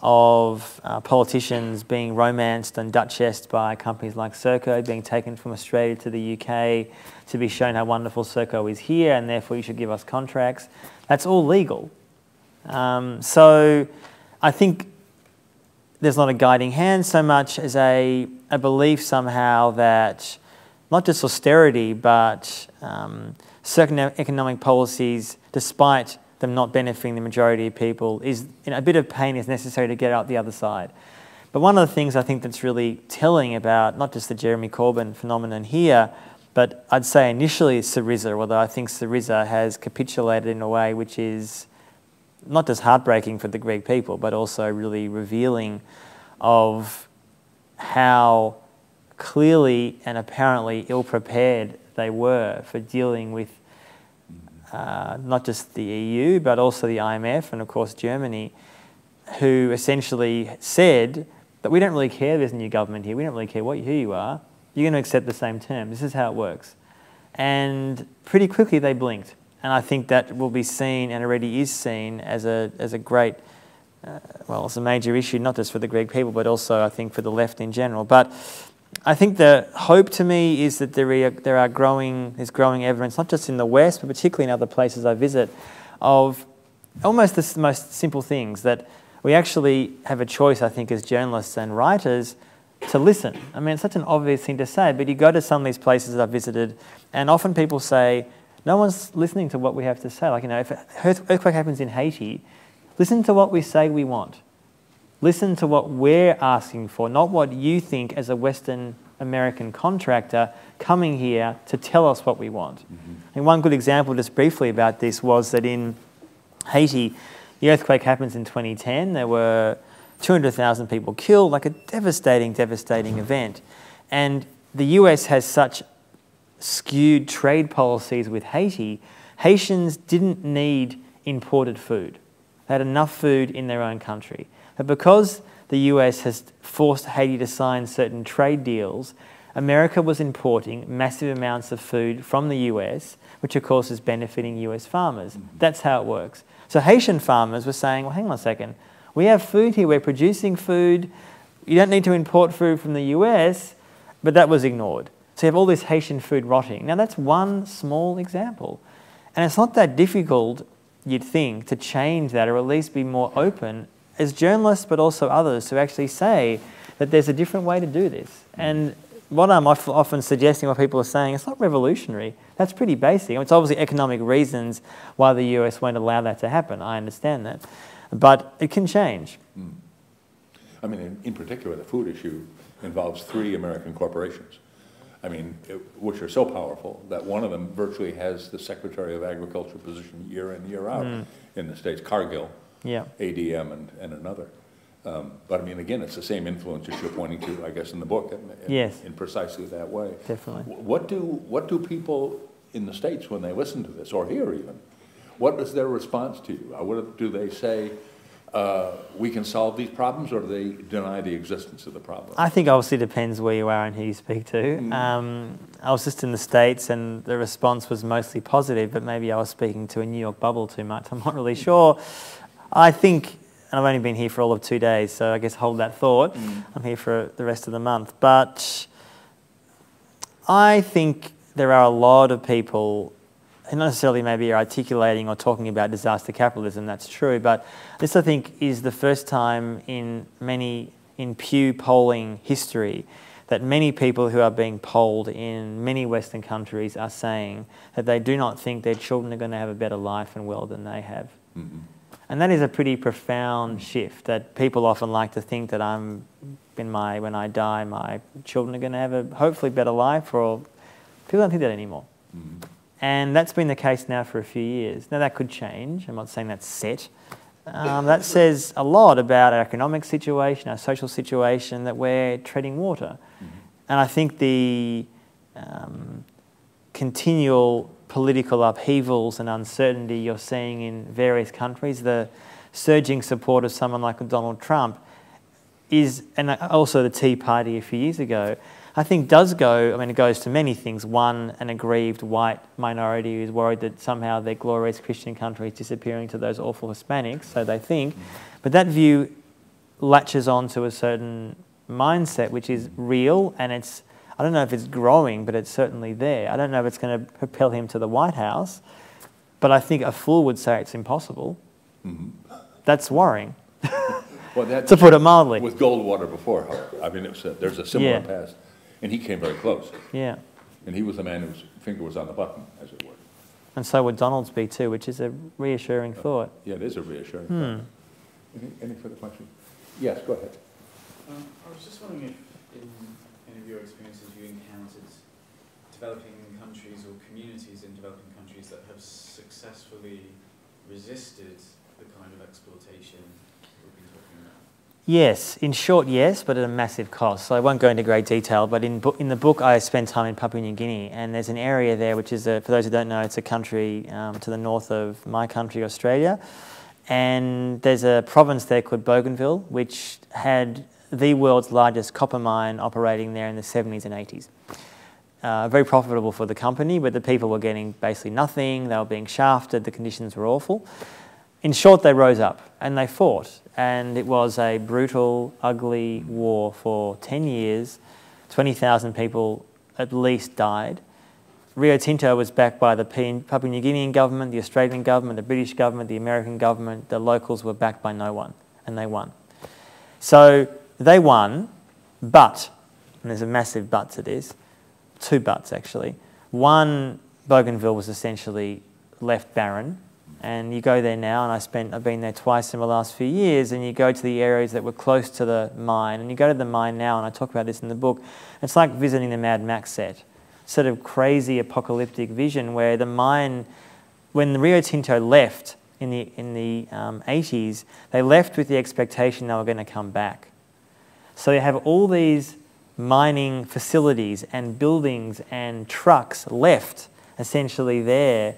of politicians being romanced and duchessed by companies like Serco, being taken from Australia to the UK to be shown how wonderful Serco is here, and therefore you should give us contracts. That's all legal. So I think there's not a guiding hand so much as a belief somehow that not just austerity, but certain economic policies, despite them not benefiting the majority of people, is a bit of pain is necessary to get out the other side. But one of the things I think that's really telling about not just the Jeremy Corbyn phenomenon here, but I'd say initially Syriza, although I think Syriza has capitulated in a way which is not just heartbreaking for the Greek people, but also really revealing of how clearly and apparently ill-prepared they were for dealing with not just the EU, but also the IMF and, of course, Germany, who essentially said that we don't really care there's a new government here, we don't really care who you are, you're going to accept the same terms, this is how it works. And pretty quickly they blinked. And I think that will be seen, and already is seen, as a great, well, it's a major issue, not just for the Greek people, but also, I think, for the left in general. But I think the hope to me is that there's growing evidence, not just in the West, but particularly in other places I visit, of almost the most simple things, that we actually have a choice, I think, as journalists and writers, to listen. I mean, it's such an obvious thing to say, but you go to some of these places that I've visited, and often people say, no one's listening to what we have to say. Like, you know, if an earthquake happens in Haiti, listen to what we say we want. Listen to what we're asking for, not what you think as a Western American contractor coming here to tell us what we want. And one good example, just briefly, about this was that in Haiti, the earthquake happens in 2010. There were 200,000 people killed, like a devastating, devastating event. And the US has such skewed trade policies with Haiti. Haitians didn't need imported food. They had enough food in their own country. But because the US has forced Haiti to sign certain trade deals, America was importing massive amounts of food from the US, which of course is benefiting US farmers. That's how it works. So Haitian farmers were saying, well, hang on a second, we have food here, we're producing food, you don't need to import food from the US, but that was ignored. So you have all this Haitian food rotting. Now that's one small example. And it's not that difficult, you'd think, to change that, or at least be more open as journalists, but also others, to actually say that there's a different way to do this. And what I'm often suggesting, what people are saying, it's not revolutionary. That's pretty basic. It's obviously economic reasons why the US won't allow that to happen. I understand that. But it can change. I mean, in particular, the food issue involves 3 American corporations. I mean, which are so powerful that one of them virtually has the Secretary of Agriculture position year in, year out in the States, Cargill, ADM, and another. But I mean, again, it's the same influence that you're pointing to, I guess, in the book, in precisely that way. Definitely. What do people in the States, when they listen to this, or here even, what is their response to you? What do they say? We can solve these problems, or do they deny the existence of the problem? I think obviously depends where you are and who you speak to. I was just in the States and the response was mostly positive, but maybe I was speaking to a New York bubble too much. I'm not really sure. I think, and I've only been here for all of 2 days, so I guess hold that thought. I'm here for the rest of the month. But I think there are a lot of people, not necessarily maybe articulating or talking about disaster capitalism, that's true, but this I think is the first time in Pew polling history that many people who are being polled in many Western countries are saying that they do not think their children are going to have a better life and world than they have. Mm-hmm. And that is a pretty profound shift, that people often like to think that when I die, my children are going to have a hopefully better life, or people don't think that anymore. Mm-hmm. And that's been the case now for a few years. Now that could change, I'm not saying that's set. That says a lot about our economic situation, our social situation, that we're treading water. Mm-hmm. And I think the continual political upheavals and uncertainty you're seeing in various countries, the surging support of someone like Donald Trump and also the Tea Party a few years ago, I think does go, it goes to many things. One, an aggrieved white minority who's worried that somehow their glorious Christian country is disappearing to those awful Hispanics, so they think. But that view latches on to a certain mindset which is real, and I don't know if it's growing, but it's certainly there. I don't know if it's going to propel him to the White House, but I think a fool would say it's impossible. Mm-hmm. That's worrying, to put it mildly. With Goldwater before, however. There's a similar past. And he came very close. Yeah. And he was the man whose finger was on the button, as it were. And so would Donald's be too, which is a reassuring thought. Yeah, it is a reassuring thought. Any further questions? Yes, go ahead. I was just wondering if in any of your experiences you encountered developing countries or communities in developing countries that have successfully resisted the kind of exploitation we've been talking about. Yes, in short, yes, but at a massive cost. So I won't go into great detail, but in the book I spend time in Papua New Guinea, and there's an area there which is, for those who don't know, it's a country to the north of my country, Australia, and there's a province there called Bougainville, which had the world's largest copper mine operating there in the 70s and 80s. Very profitable for the company, but the people were getting basically nothing, they were being shafted, the conditions were awful. In short, they rose up and they fought, and it was a brutal, ugly war for 10 years. 20,000 people at least died. Rio Tinto was backed by the Papua New Guinean government, the Australian government, the British government, the American government. The locals were backed by no one, and they won. So they won, but, and there's a massive but to this, two buts actually. One, Bougainville was essentially left barren. And you go there now, and I've been there twice in the last few years, and you go to the areas that were close to the mine, and you go to the mine now, and I talk about this in the book, it's like visiting the Mad Max set. Sort of crazy apocalyptic vision where the mine, when the Rio Tinto left in the 80s, they left with the expectation they were going to come back. So you have all these mining facilities and buildings and trucks left essentially there.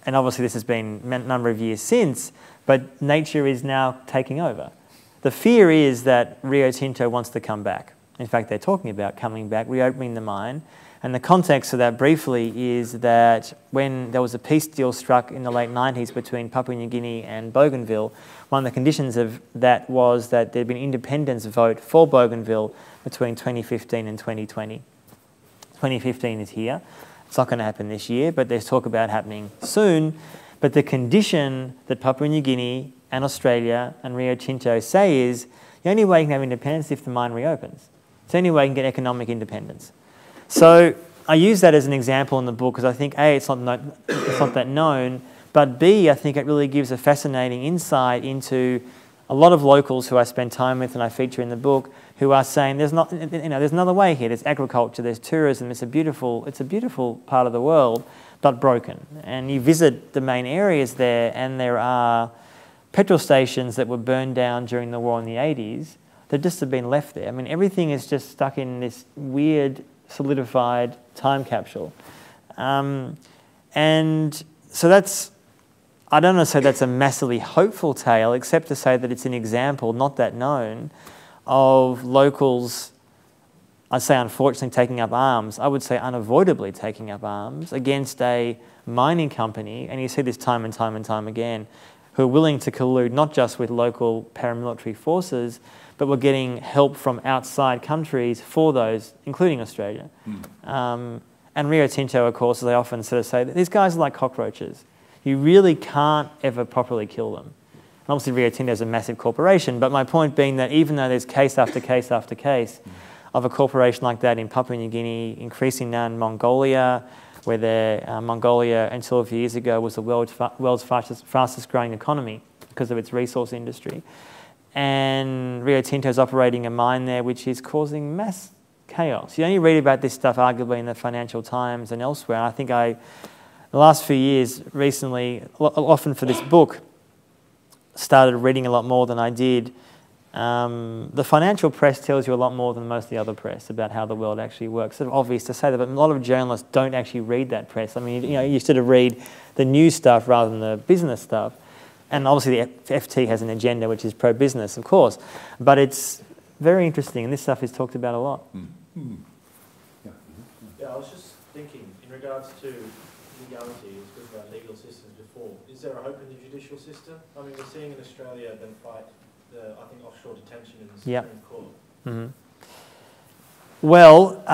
And obviously this has been a number of years since, but nature is now taking over. The fear is that Rio Tinto wants to come back. In fact, they're talking about coming back, reopening the mine. And the context of that briefly is that when there was a peace deal struck in the late 90s between Papua New Guinea and Bougainville, one of the conditions of that was that there'd been an independence vote for Bougainville between 2015 and 2020. 2015 is here. It's not going to happen this year, but there's talk about happening soon. But the condition that Papua New Guinea and Australia and Rio Tinto say is the only way you can have independence is if the mine reopens. It's the only way you can get economic independence. So I use that as an example in the book because I think A, it's not that known, but B, I think it really gives a fascinating insight into a lot of locals who I spend time with and I feature in the book who are saying there's another way here. There's agriculture, there's tourism. It's a beautiful part of the world, but broken. And you visit the main areas there, and there are petrol stations that were burned down during the war in the 80s that just have been left there. I mean, everything is just stuck in this weird, solidified time capsule. And so that's, I don't want to say that's a massively hopeful tale, except to say that it's an example, not that known, of locals, I'd say unfortunately taking up arms, I would say unavoidably taking up arms against a mining company, and you see this time and time and time again, who are willing to collude not just with local paramilitary forces, but we're getting help from outside countries for those, including Australia. And Rio Tinto, of course, as I often sort of say, these guys are like cockroaches. You really can't ever properly kill them. And obviously Rio Tinto is a massive corporation, but my point being that even though there's case after case after case of a corporation like that in Papua New Guinea, increasing now in Mongolia, where Mongolia until a few years ago was the world's fastest growing economy because of its resource industry. And Rio Tinto is operating a mine there which is causing mass chaos. You only read about this stuff arguably in the Financial Times and elsewhere. And I think the last few years recently, often for this book, started reading a lot more than I did. The financial press tells you a lot more than most of the other press about how the world actually works. It's sort of obvious to say that, but a lot of journalists don't actually read that press. I mean, you sort of read the news stuff rather than the business stuff. And obviously the FT has an agenda which is pro-business, of course. But it's very interesting, and this stuff is talked about a lot. Yeah, I was just thinking, in regards to legality, you spoke about legal systems before. Is there a hope in the judicial system? I mean, we're seeing in Australia them fight the, I think, offshore detention in the Supreme Court. Mm-hmm. Well,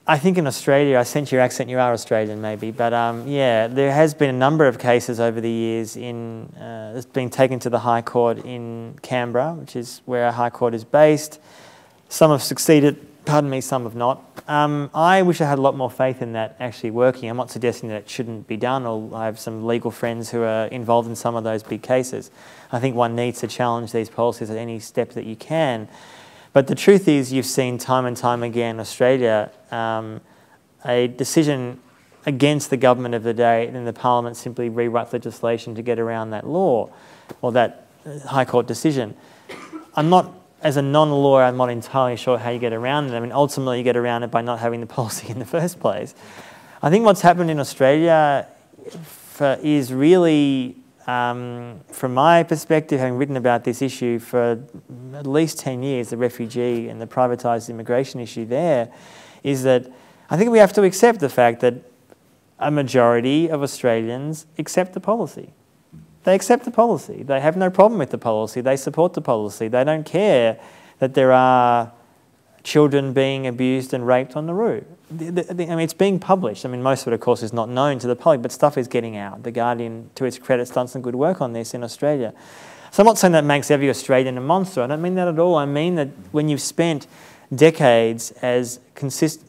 I think in Australia, I sense your accent, you are Australian maybe, but yeah, there has been a number of cases over the years that's been taken to the High Court in Canberra, which is where our High Court is based. Some have succeeded, pardon me, some have not. I wish I had a lot more faith in that actually working. I'm not suggesting that it shouldn't be done, or I have some legal friends who are involved in some of those big cases. I think one needs to challenge these policies at any step that you can. But the truth is, you've seen time and time again in Australia a decision against the government of the day, and the Parliament simply rewrites legislation to get around that law or that High Court decision. As a non-lawyer, I'm not entirely sure how you get around it. I mean, ultimately you get around it by not having the policy in the first place. I think what's happened in Australia is really, from my perspective, having written about this issue for at least 10 years, the refugee and the privatised immigration issue there, is that I think we have to accept the fact that a majority of Australians accept the policy. They accept the policy. They have no problem with the policy. They support the policy. They don't care that there are children being abused and raped on Nauru. I mean, it's being published. I mean, most of it, of course, is not known to the public, but stuff is getting out. The Guardian, to its credit, has done some good work on this in Australia. So I'm not saying that makes every Australian a monster. I don't mean that at all. I mean that when you've spent decades as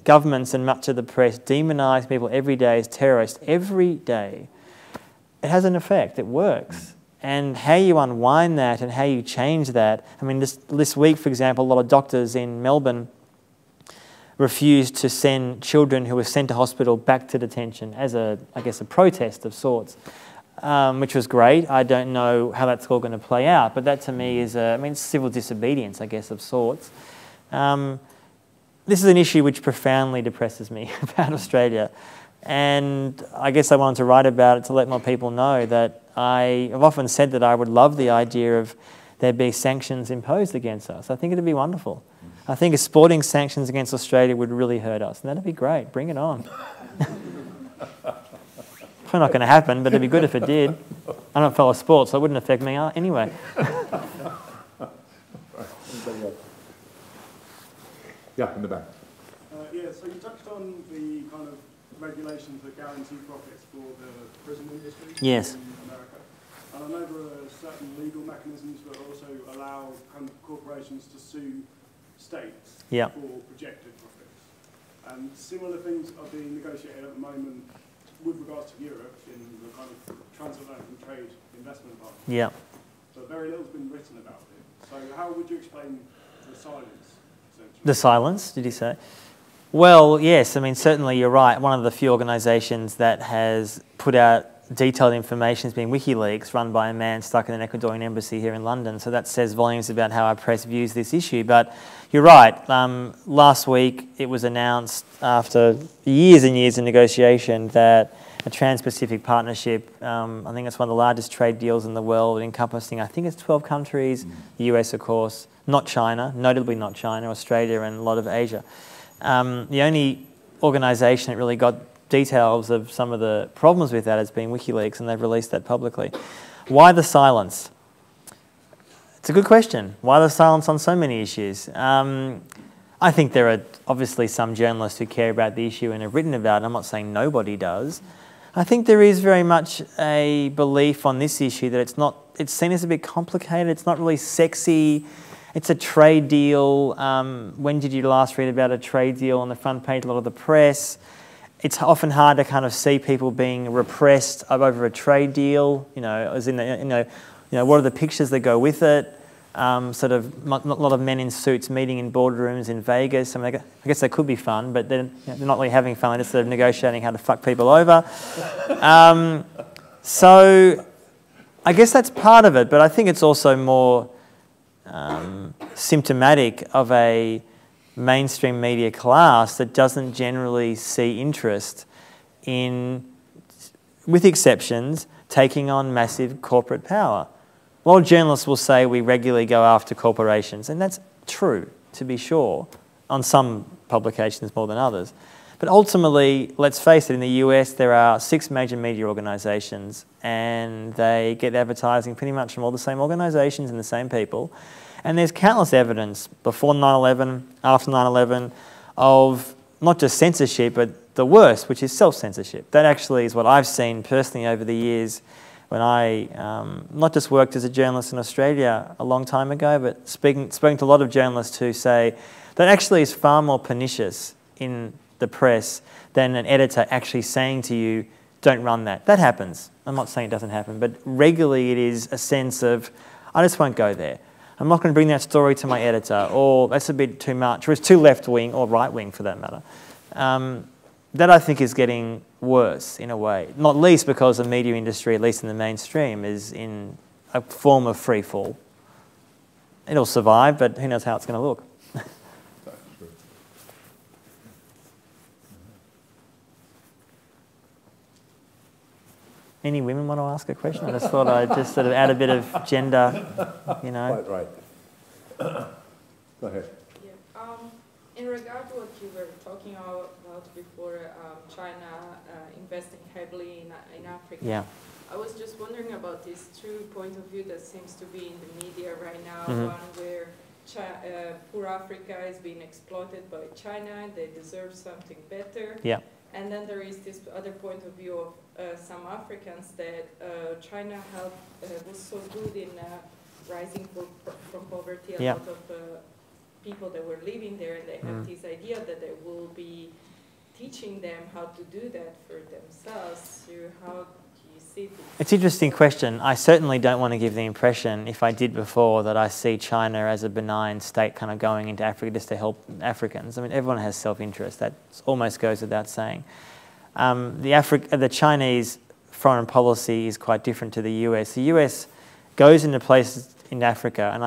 governments and much of the press demonise people every day as terrorists, every day, it has an effect. It works. And how you unwind that and how you change that. I mean, this week, for example, a lot of doctors in Melbourne refused to send children who were sent to hospital back to detention as I guess, a protest of sorts, which was great. I don't know how that's all going to play out, but that to me is, it's civil disobedience, I guess, of sorts. This is an issue which profoundly depresses me about Australia. And I guess I wanted to write about it to let more people know that I've often said that I would love the idea of there be sanctions imposed against us. I think it'd be wonderful. I think sporting sanctions against Australia would really hurt us, and that'd be great. Bring it on. Probably not going to happen, but it'd be good if it did. I don't follow sports, so it wouldn't affect me anyway. Yeah, in the back. Yeah, so you touched on the kind of regulations that guarantee profits for the prison industry yes. in America. And I know there are certain legal mechanisms that also allow kind of corporations to sue states for projected profits. And similar things are being negotiated at the moment with regards to Europe in the kind of transatlantic trade investment part. Yeah. So very little's been written about it. So how would you explain the silence, essentially? The silence, did you say? Well, yes, I mean, certainly you're right. One of the few organisations that has put out detailed information has been WikiLeaks, run by a man stuck in an Ecuadorian embassy here in London. So that says volumes about how our press views this issue. But you're right. Last week it was announced after years and years of negotiation that a Trans-Pacific Partnership, I think it's one of the largest trade deals in the world, encompassing, I think it's 12 countries, the US, of course, not China, notably not China, Australia and a lot of Asia. The only organisation that really got details of some of the problems with that has been WikiLeaks, and they've released that publicly. Why the silence? It's a good question. Why the silence on so many issues? I think there are obviously some journalists who care about the issue and have written about it. I'm not saying nobody does. I think there is very much a belief on this issue that it's seen as a bit complicated, it's not really sexy, it's a trade deal. When did you last read about a trade deal on the front page of a lot of the press? It's often hard to kind of see people being repressed over a trade deal, as in, what are the pictures that go with it? Sort of a lot of men in suits meeting in boardrooms in Vegas. I mean, I guess they could be fun, but they're not really having fun. They're just sort of negotiating how to fuck people over. So I guess that's part of it, but I think it's also more symptomatic of a mainstream media class that doesn't generally see interest in, with exceptions, taking on massive corporate power. While journalists will say we regularly go after corporations, and that's true, to be sure, on some publications more than others. But ultimately, let's face it, in the US there are 6 major media organisations and they get advertising pretty much from all the same organisations and the same people. And there's countless evidence before 9/11, after 9/11, of not just censorship, but the worst, which is self-censorship. That actually is what I've seen personally over the years when I not just worked as a journalist in Australia a long time ago, but speaking to a lot of journalists who say that actually is far more pernicious in the press than an editor actually saying to you, don't run that. That happens. I'm not saying it doesn't happen, but regularly it is a sense of, I just won't go there. I'm not going to bring that story to my editor, or that's a bit too much, or it's too left-wing, or right-wing for that matter. That I think is getting worse in a way, not least because the media industry, at least in the mainstream, is in a form of free fall. It'll survive, but who knows how it's going to look. Any women want to ask a question? I just thought I'd just sort of add a bit of gender, Quite right. Go ahead. In regard to what you were talking about before, China investing heavily in Africa, yeah. I was just wondering about this true point of view that seems to be in the media right now, one where poor Africa is being exploited by China, they deserve something better. Yeah. And then there is this other point of view of some Africans that China was so good in rising from poverty. A lot of people that were living there, and they have this idea that they will be teaching them how to do that for themselves. So how do you see this? It's an interesting question. I certainly don't want to give the impression, if I did before, that I see China as a benign state kind of going into Africa just to help Africans. I mean, everyone has self-interest. That almost goes without saying. The Chinese foreign policy is quite different to the US. The US goes into places in Africa, and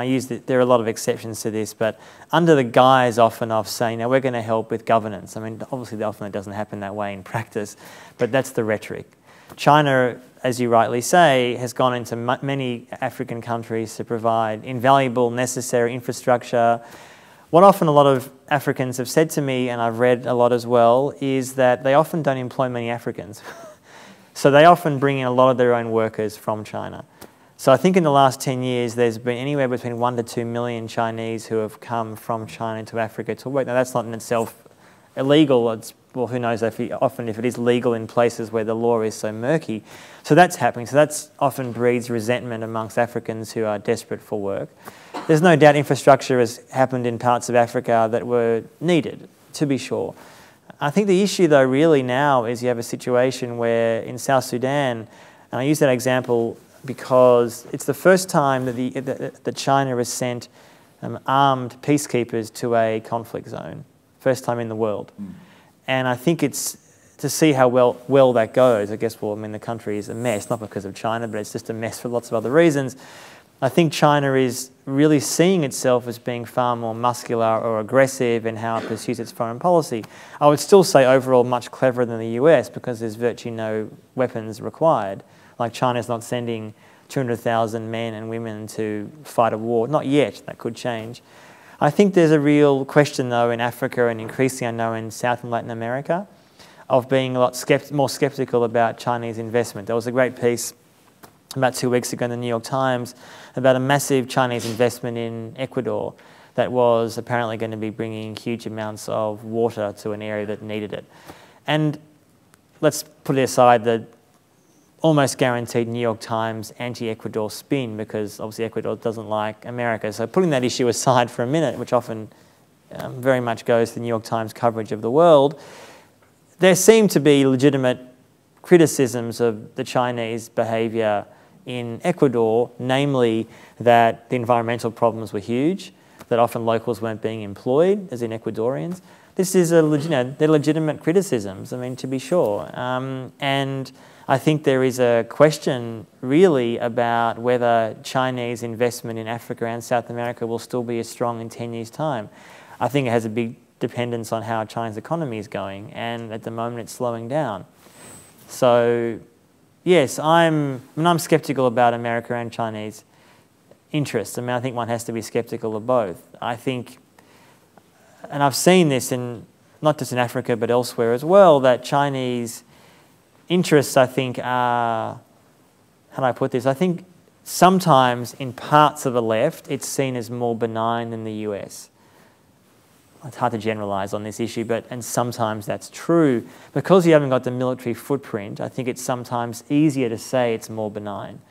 there are a lot of exceptions to this, but under the guise often of saying, now we're going to help with governance. I mean, obviously often it doesn't happen that way in practice, but that's the rhetoric. China, as you rightly say, has gone into many African countries to provide invaluable, necessary infrastructure. What often a lot of Africans have said to me, and I've read a lot as well, is that they often don't employ many Africans. So they often bring in a lot of their own workers from China. So I think in the last 10 years, there's been anywhere between 1 to 2 million Chinese who have come from China to Africa to work. Now, that's not in itself illegal. Well, who knows often if it is legal in places where the law is so murky. So that's happening. So that often breeds resentment amongst Africans who are desperate for work. There's no doubt infrastructure has happened in parts of Africa that were needed, to be sure. I think the issue, though, really now is you have a situation where in South Sudan, and I use that example because it's the first time that China has sent armed peacekeepers to a conflict zone. First time in the world. And I think it's to see how well that goes. I guess, well, I mean, the country is a mess, not because of China, but it's just a mess for lots of other reasons. I think China is really seeing itself as being far more muscular or aggressive in how it pursues its foreign policy. I would still say overall much cleverer than the US because there's virtually no weapons required. Like China's not sending 200,000 men and women to fight a war. Not yet, that could change. I think there's a real question though in Africa and increasingly I know in South and Latin America of being a lot more sceptical about Chinese investment. There was a great piece about 2 weeks ago in the New York Times about a massive Chinese investment in Ecuador that was apparently going to be bringing huge amounts of water to an area that needed it. And let's put aside the almost guaranteed New York Times anti-Ecuador spin, because obviously Ecuador doesn't like America. So putting that issue aside for a minute, which often very much goes to the New York Times coverage of the world, there seem to be legitimate criticisms of the Chinese behaviour in Ecuador, namely that the environmental problems were huge, that often locals weren't being employed, as in Ecuadorians. This is they're legitimate criticisms, I mean, to be sure. And I think there is a question really about whether Chinese investment in Africa and South America will still be as strong in 10 years' time. I think it has a big dependence on how China's economy is going, and at the moment it's slowing down. So, yes, I'm sceptical about America and Chinese interests. I mean, I think one has to be sceptical of both. I think, and I've seen this in not just in Africa but elsewhere as well, that Chinese interests, I think, are, how do I put this? I think sometimes in parts of the left it's seen as more benign than the US. It's hard to generalise on this issue, and sometimes that's true. Because you haven't got the military footprint, I think it's sometimes easier to say it's more benign.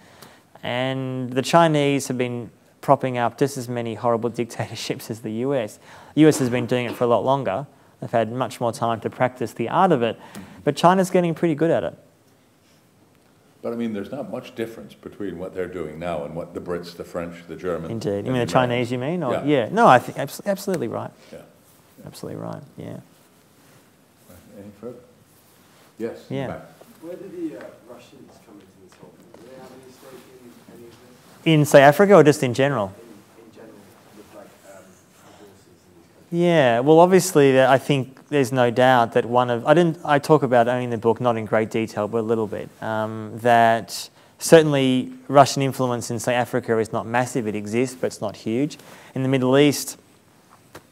And the Chinese have been propping up just as many horrible dictatorships as the US. The US has been doing it for a lot longer. They've had much more time to practice the art of it. But China's getting pretty good at it. But I mean, there's not much difference between what they're doing now and what the Brits, the French, the Germans... Indeed. You mean the Chinese, you mean? Or, yeah. Yeah. No, I think absolutely right. Yeah. Absolutely right, yeah. Any further? Yes. Yeah. Where did the Russians come into this whole thing? Do they have any stake in any of this? In, say, Africa or just in general? In general, with like resources in these countries. Yeah, well, obviously, I think there's no doubt that I talk about only in the book, not in great detail, but a little bit, that certainly Russian influence in, say, Africa is not massive. It exists, but it's not huge. In the Middle East,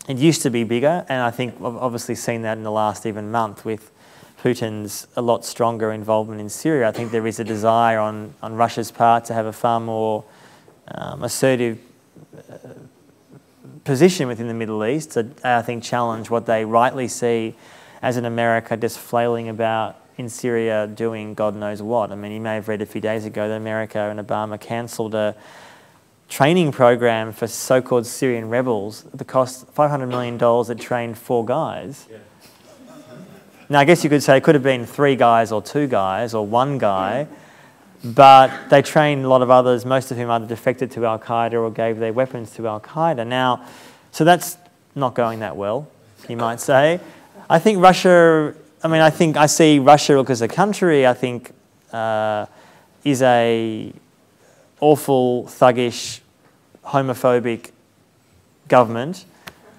it used to be bigger, and I think I've obviously seen that in the last even month with Putin's a lot stronger involvement in Syria. I think there is a desire on Russia's part to have a far more assertive position within the Middle East to, I think, challenge what they rightly see as an America just flailing about in Syria doing God knows what. I mean, you may have read a few days ago that America and Obama cancelled a training program for so-called Syrian rebels that cost $500 million that trained 4 guys. Yeah. Now, I guess you could say it could have been 3 guys or 2 guys or 1 guy, but they trained a lot of others, most of whom either defected to Al-Qaeda or gave their weapons to Al-Qaeda. Now, so that's not going that well, you might say. I think Russia, I think I see Russia as a country, I think is a awful, thuggish, homophobic government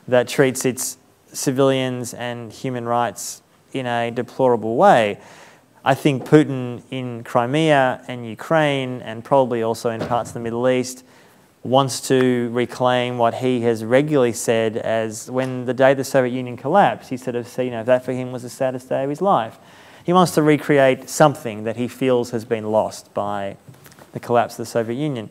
that treats its civilians and human rights in a deplorable way. I think Putin in Crimea and Ukraine, and probably also in parts of the Middle East, wants to reclaim what he has regularly said as when the day the Soviet Union collapsed, he sort of said, that for him was the saddest day of his life. He wants to recreate something that he feels has been lost by the collapse of the Soviet Union.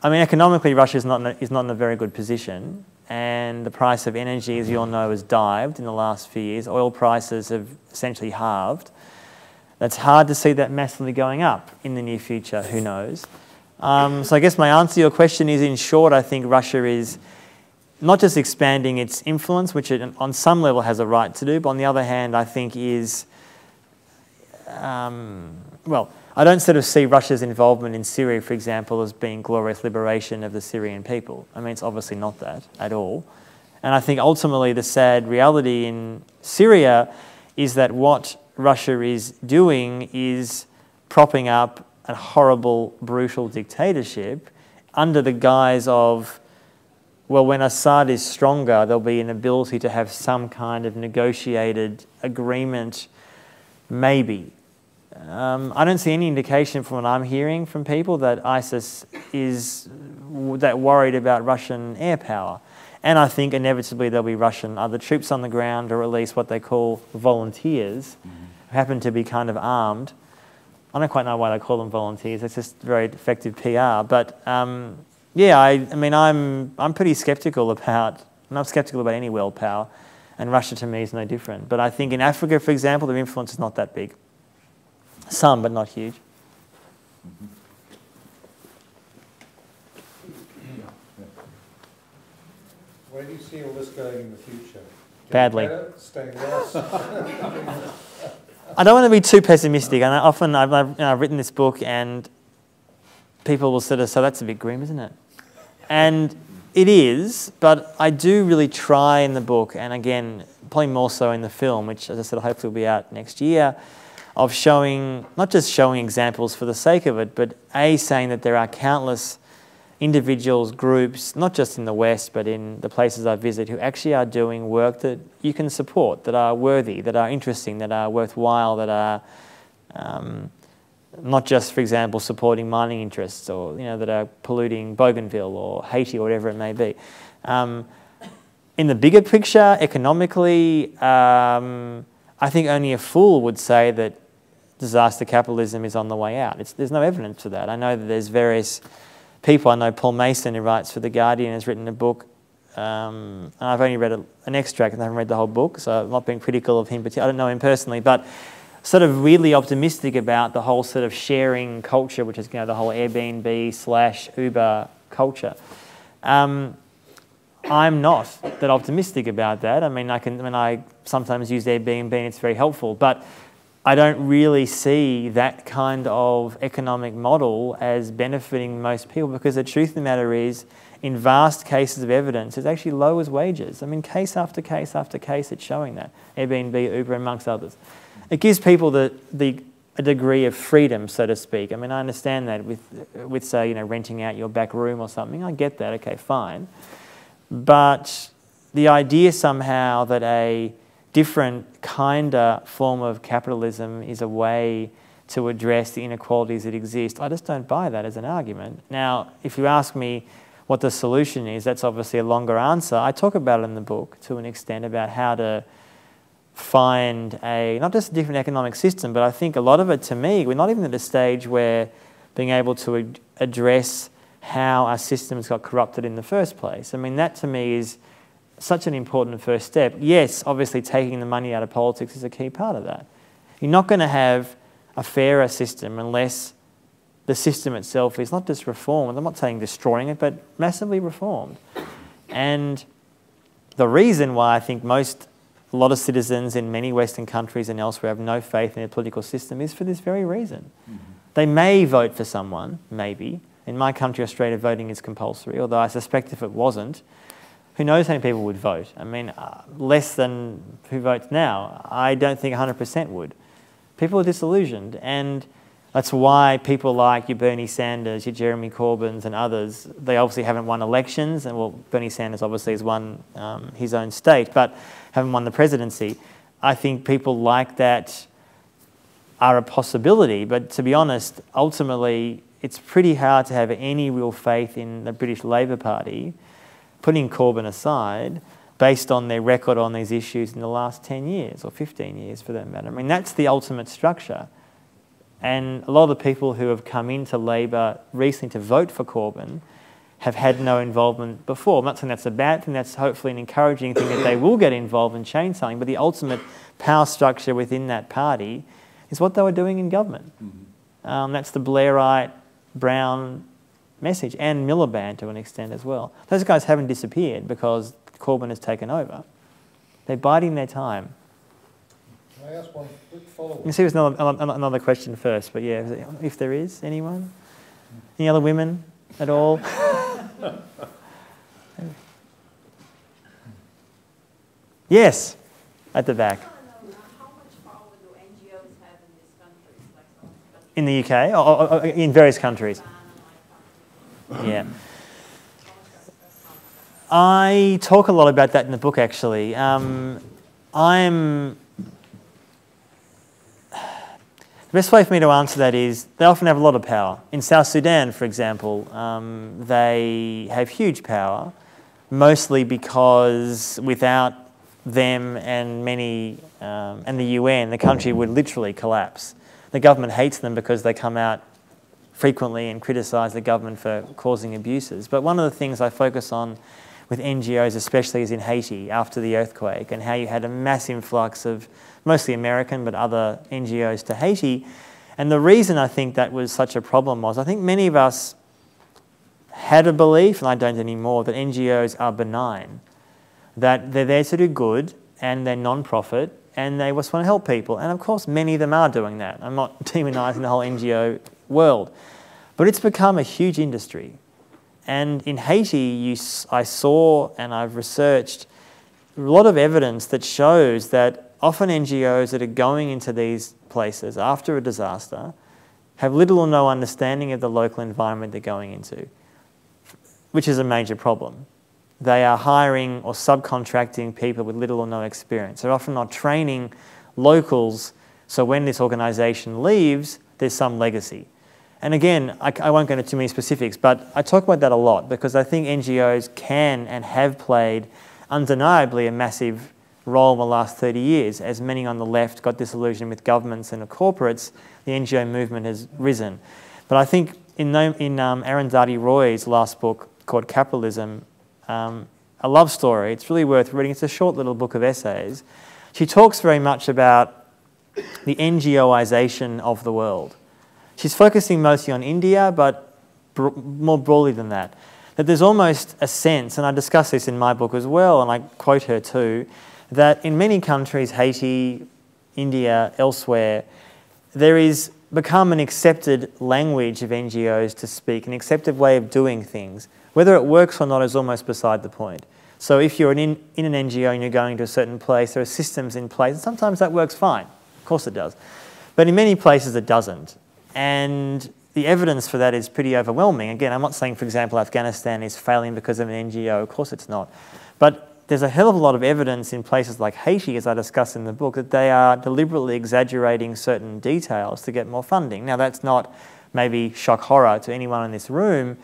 I mean, economically, Russia is not in a very good position, and the price of energy, as you all know, has dived in the last few years. Oil prices have essentially halved. That's hard to see that massively going up in the near future, who knows. So I guess my answer to your question is, in short, I think Russia is not just expanding its influence, which it on some level has a right to do, but on the other hand, I think is, well, I don't sort of see Russia's involvement in Syria, for example, as being glorious liberation of the Syrian people. I mean, it's obviously not that at all. And I think ultimately the sad reality in Syria is that what Russia is doing is propping up a horrible, brutal dictatorship under the guise of, well, when Assad is stronger, there'll be an ability to have some kind of negotiated agreement, maybe. I don't see any indication from what I'm hearing from people that ISIS is that worried about Russian air power. And I think inevitably there'll be Russian other troops on the ground, or at least what they call volunteers, who happen to be kind of armed. I don't quite know why they call them volunteers, it's just very effective PR. But Yeah, I mean, I'm pretty sceptical about, I'm not sceptical about any world power, and Russia to me is no different. But I think in Africa, for example, their influence is not that big. Some, but not huge. Where do you see all this going in the future? Badly. Better, staying worse? I don't want to be too pessimistic, and often I've written this book and people will sort of say, that's a bit grim, isn't it? And it is, but I do really try in the book, and again, probably more so in the film, which, as I said, hopefully will be out next year, of showing, not just showing examples for the sake of it, but saying that there are countless individuals, groups, not just in the West, but in the places I visit, who actually are doing work that you can support, that are worthy, that are interesting, that are worthwhile, that are not just, for example, supporting mining interests, or that are polluting Bougainville or Haiti or whatever it may be. In the bigger picture, economically, I think only a fool would say that disaster capitalism is on the way out. There's no evidence for that. I know that there's various people. I know Paul Mason, who writes for The Guardian, has written a book. And I've only read an extract and I haven't read the whole book, so I'm not being critical of him, but I don't know him personally, but sort of really optimistic about the whole sort of sharing culture, which is the whole Airbnb/Uber culture. I'm not that optimistic about that. I mean, I sometimes use Airbnb and it's very helpful, but I don't really see that kind of economic model as benefiting most people, because the truth of the matter is, in vast cases of evidence, it actually lowers wages. I mean, case after case after case, it's showing that. Airbnb, Uber, amongst others. It gives people a degree of freedom, so to speak. I mean, I understand that with say, renting out your back room or something. I get that, okay, fine. But the idea somehow that a different kinder form of capitalism is a way to address the inequalities that exist, I just don't buy that as an argument. Now, if you ask me what the solution is, that's obviously a longer answer. I talk about it in the book to an extent about how to find not just a different economic system, but I think a lot of it, to me, we're not even at a stage where being able to address how our systems got corrupted in the first place. I mean, that to me is such an important first step. Yes, obviously taking the money out of politics is a key part of that. You're not going to have a fairer system unless the system itself is not just reformed. I'm not saying destroying it, but massively reformed. And the reason why I think a lot of citizens in many Western countries and elsewhere have no faith in a political system is for this very reason. They may vote for someone, maybe. In my country, Australia, voting is compulsory, although I suspect if it wasn't, who knows how many people would vote? I mean, less than who votes now. I don't think 100% would. People are disillusioned, and that's why people like your Bernie Sanders, your Jeremy Corbyns and others, they obviously haven't won elections, and well, Bernie Sanders obviously has won his own state, but haven't won the presidency. I think people like that are a possibility, but to be honest, ultimately, it's pretty hard to have any real faith in the British Labour Party, putting Corbyn aside, based on their record on these issues in the last 10 years, or 15 years for that matter. I mean, that's the ultimate structure. And a lot of the people who have come into Labor recently to vote for Corbyn have had no involvement before. I'm not saying that's a bad thing, that's hopefully an encouraging thing that they will get involved and change something, but the ultimate power structure within that party is what they were doing in government. That's the Blairite, Brown message, and Miliband to an extent as well. Those guys haven't disappeared because Corbyn has taken over. They're biding their time. Can I ask one quick follow-up? You can see there's another question first, but yeah, if there is, anyone? Any other women at all? Yes, at the back. In the UK, or in various countries? Yeah. I talk a lot about that in the book, actually. The best way for me to answer that is they often have a lot of power. In South Sudan, for example, they have huge power, mostly because without them and the UN, the country would literally collapse. The government hates them because they come out frequently and criticise the government for causing abuses. But one of the things I focus on with NGOs especially is in Haiti after the earthquake, and how you had a mass influx of mostly American but other NGOs to Haiti. And the reason I think that was such a problem was I think many of us had a belief, and I don't anymore, that NGOs are benign, that they're there to do good and they're non-profit and they just want to help people. And of course many of them are doing that. I'm not demonising the whole NGO world. But it's become a huge industry. And in Haiti, I saw and I've researched a lot of evidence that shows that often NGOs that are going into these places after a disaster have little or no understanding of the local environment they're going into, which is a major problem. They are hiring or subcontracting people with little or no experience. They're often not training locals, so when this organisation leaves, there's some legacy. And again, I won't go into too many specifics, but I talk about that a lot because I think NGOs can and have played undeniably a massive role in the last 30 years. As many on the left got disillusioned with governments and the corporates, the NGO movement has risen. But I think in Arundhati Roy's last book called Capitalism, a love story, it's really worth reading. It's a short little book of essays. She talks very much about the NGOization of the world. She's focusing mostly on India, but more broadly than that. That there's almost a sense, and I discuss this in my book as well, and I quote her too, that in many countries, Haiti, India, elsewhere, there is become an accepted language of NGOs to speak, an accepted way of doing things. Whether it works or not is almost beside the point. So if you're in an NGO and you're going to a certain place, there are systems in place, and sometimes that works fine. Of course it does. But in many places it doesn't. And the evidence for that is pretty overwhelming. Again, I'm not saying, for example, Afghanistan is failing because of an NGO. Of course it's not. But there's a hell of a lot of evidence in places like Haiti, as I discuss in the book, that they are deliberately exaggerating certain details to get more funding. Now, that's not maybe shock horror to anyone in this room,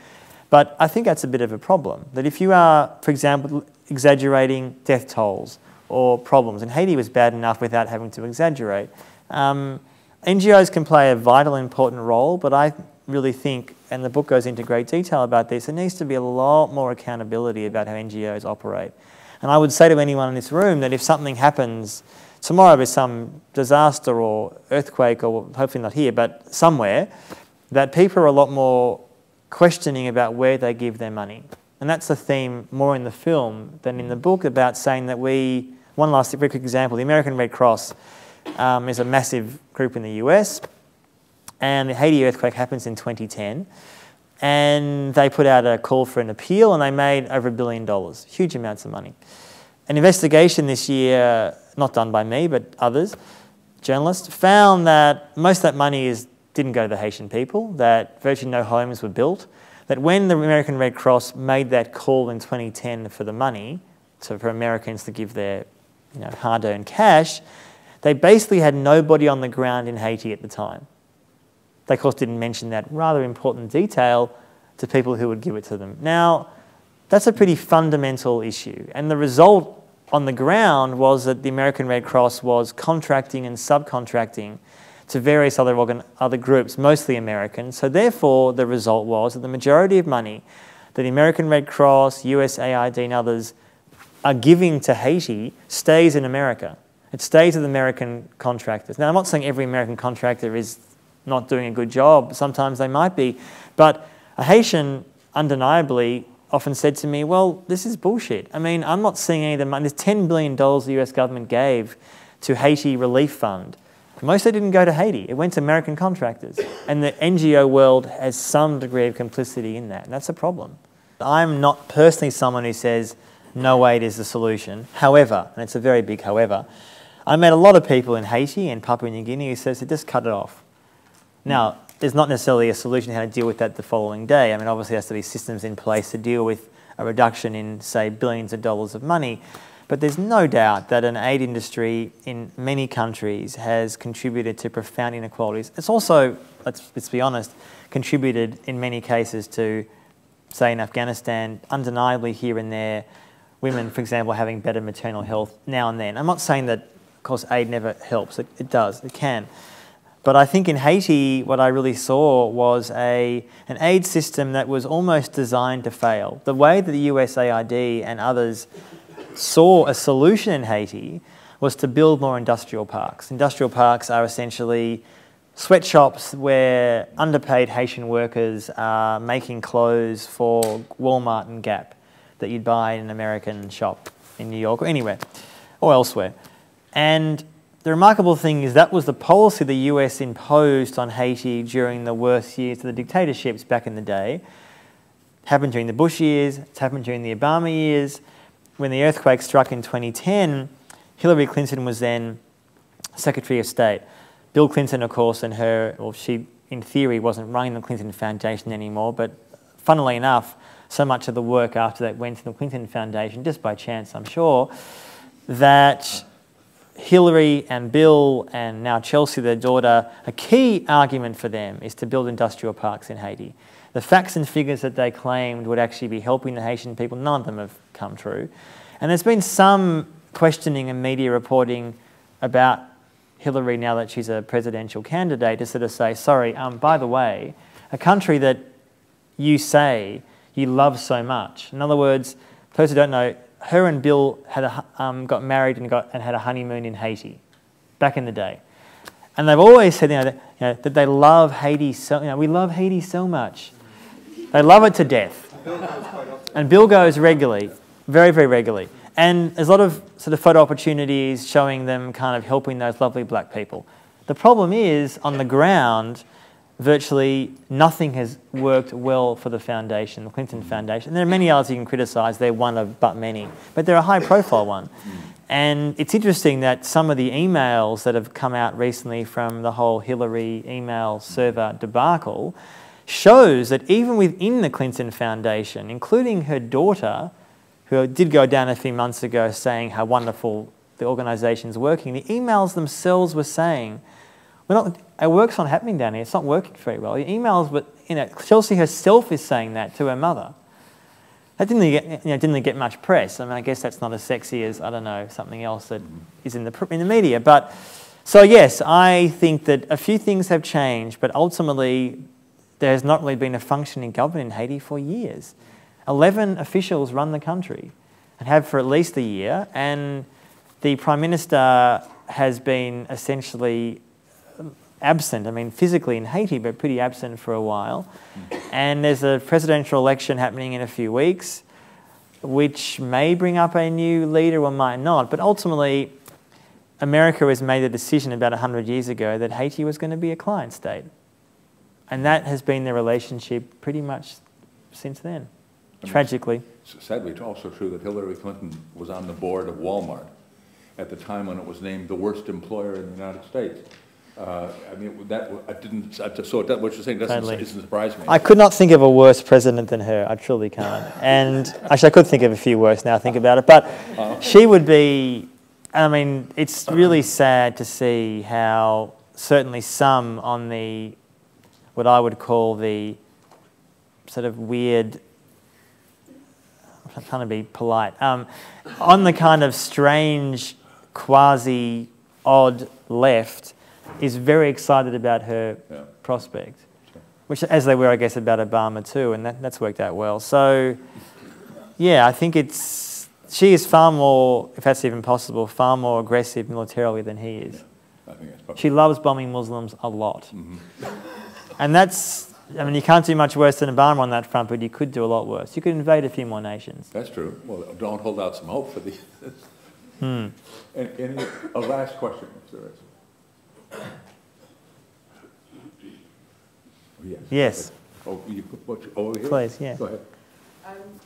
but I think that's a bit of a problem. That if you are, for example, exaggerating death tolls or problems, and Haiti was bad enough without having to exaggerate, NGOs can play a vital, important role, but I really think, and the book goes into great detail about this, there needs to be a lot more accountability about how NGOs operate. And I would say to anyone in this room that if something happens tomorrow with some disaster or earthquake, or hopefully not here, but somewhere, that people are a lot more questioning about where they give their money. And that's the theme more in the film than in the book, about saying that one last very quick example, the American Red Cross is a massive group in the US, and the Haiti earthquake happens in 2010, and they put out a call for an appeal, and they made over $1 billion, huge amounts of money. An investigation this year, not done by me, but others, journalists, found that most of that money didn't go to the Haitian people, that virtually no homes were built, that when the American Red Cross made that call in 2010 for the money, so for Americans to give their hard-earned cash, they basically had nobody on the ground in Haiti at the time. They, of course, didn't mention that rather important detail to people who would give it to them. Now, that's a pretty fundamental issue. And the result on the ground was that the American Red Cross was contracting and subcontracting to various other groups, mostly American. So therefore, the result was that the majority of money that the American Red Cross, USAID and others are giving to Haiti stays in America. It stays with American contractors. Now, I'm not saying every American contractor is not doing a good job. Sometimes they might be. But a Haitian, undeniably, often said to me, well, this is bullshit. I mean, I'm not seeing any of the money. There's $10 billion the US government gave to Haiti Relief Fund. Most of it didn't go to Haiti. It went to American contractors. And the NGO world has some degree of complicity in that. And that's a problem. I'm not personally someone who says, no aid is the solution. However, and it's a very big however, I met a lot of people in Haiti and Papua New Guinea who says, just cut it off. Now, there's not necessarily a solution how to deal with that the following day. I mean, obviously there has to be systems in place to deal with a reduction in, say, billions of dollars of money. But there's no doubt that an aid industry in many countries has contributed to profound inequalities. It's also, let's be honest, contributed in many cases to, say, in Afghanistan, undeniably here and there, women, for example, having better maternal health now and then. I'm not saying that, of course, aid never helps. It does. It can. But I think in Haiti, what I really saw was an aid system that was almost designed to fail. The way that the USAID and others saw a solution in Haiti was to build more industrial parks. Industrial parks are essentially sweatshops where underpaid Haitian workers are making clothes for Walmart and Gap that you'd buy in an American shop in New York or anywhere or elsewhere. And the remarkable thing is that was the policy the US imposed on Haiti during the worst years of the dictatorships back in the day. It happened during the Bush years, it's happened during the Obama years. When the earthquake struck in 2010, Hillary Clinton was then Secretary of State. Bill Clinton, of course, and she, in theory, wasn't running the Clinton Foundation anymore, but funnily enough, so much of the work after that went to the Clinton Foundation, just by chance, I'm sure, that Hillary and Bill and now Chelsea, their daughter, a key argument for them is to build industrial parks in Haiti. The facts and figures that they claimed would actually be helping the Haitian people, none of them have come true. And there's been some questioning and media reporting about Hillary now that she's a presidential candidate to sort of say, sorry, by the way, a country that you say you love so much. In other words, for those who don't know, her and Bill had got married and had a honeymoon in Haiti back in the day. And they've always said that they love Haiti so, we love Haiti so much. They love it to death. And Bill goes regularly, very, very regularly. And there's a lot of sort of photo opportunities showing them kind of helping those lovely black people. The problem is, on the ground, virtually nothing has worked well for the foundation, the Clinton Foundation. And there are many others you can criticise, they're one of but many. But they're a high-profile one. And it's interesting that some of the emails that have come out recently from the whole Hillary email server debacle shows that even within the Clinton Foundation, including her daughter, who did go down a few months ago saying how wonderful the organisation's working, the emails themselves were saying, our work's not happening down here, it's not working very well. The emails, but Chelsea herself is saying that to her mother. That didn't get much press. I mean, I guess that's not as sexy as, I don't know, something else that is in the media. But, so yes, I think that a few things have changed, but ultimately there has not really been a functioning government in Haiti for years. 11 officials run the country and have for at least a year, and the Prime Minister has been essentially absent, I mean physically in Haiti, but pretty absent for a while. And there's a presidential election happening in a few weeks, which may bring up a new leader or might not. But ultimately, America has made a decision about 100 years ago that Haiti was going to be a client state. And that has been the relationship pretty much since then, tragically. Sadly, it's also true that Hillary Clinton was on the board of Walmart at the time when it was named the worst employer in the United States. I mean, what you're saying doesn't surprise me. I could not think of a worse president than her. I truly can't. And actually, I could think of a few worse now I think about it. But she would be, I mean, it's really sad to see how certainly some on the, what I would call the sort of weird, I'm trying to be polite, on the kind of strange, quasi-odd left, is very excited about her prospect, which, as they were, I guess, about Obama too, and that's worked out well. So, yeah, I think she is far more, if that's even possible, far more aggressive militarily than he is. I think that's she loves bombing Muslims a lot. And that's, I mean, you can't do much worse than Obama on that front, but you could do a lot worse. You could invade a few more nations. That's true. Well, don't hold out some hope for these. And a last question, if there is. Yes. Oh, you put over here? Please, yeah. Go ahead.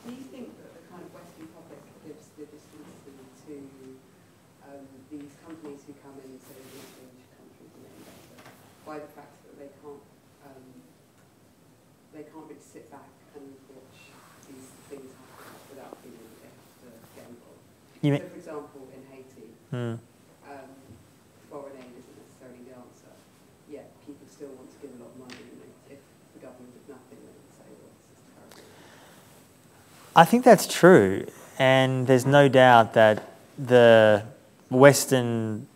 Do you think that the kind of Western public gives the distance to these companies who come in, say, into countries and invest by the fact that they can't really sit back and watch these things happen without feeling that they have to get involved? So, for example, in Haiti, foreign aid isn't necessarily the answer, yet people still want to give a lot of money, and if the government did nothing, they would say, well, this is terrible. I think that's true, and there's no doubt that the Western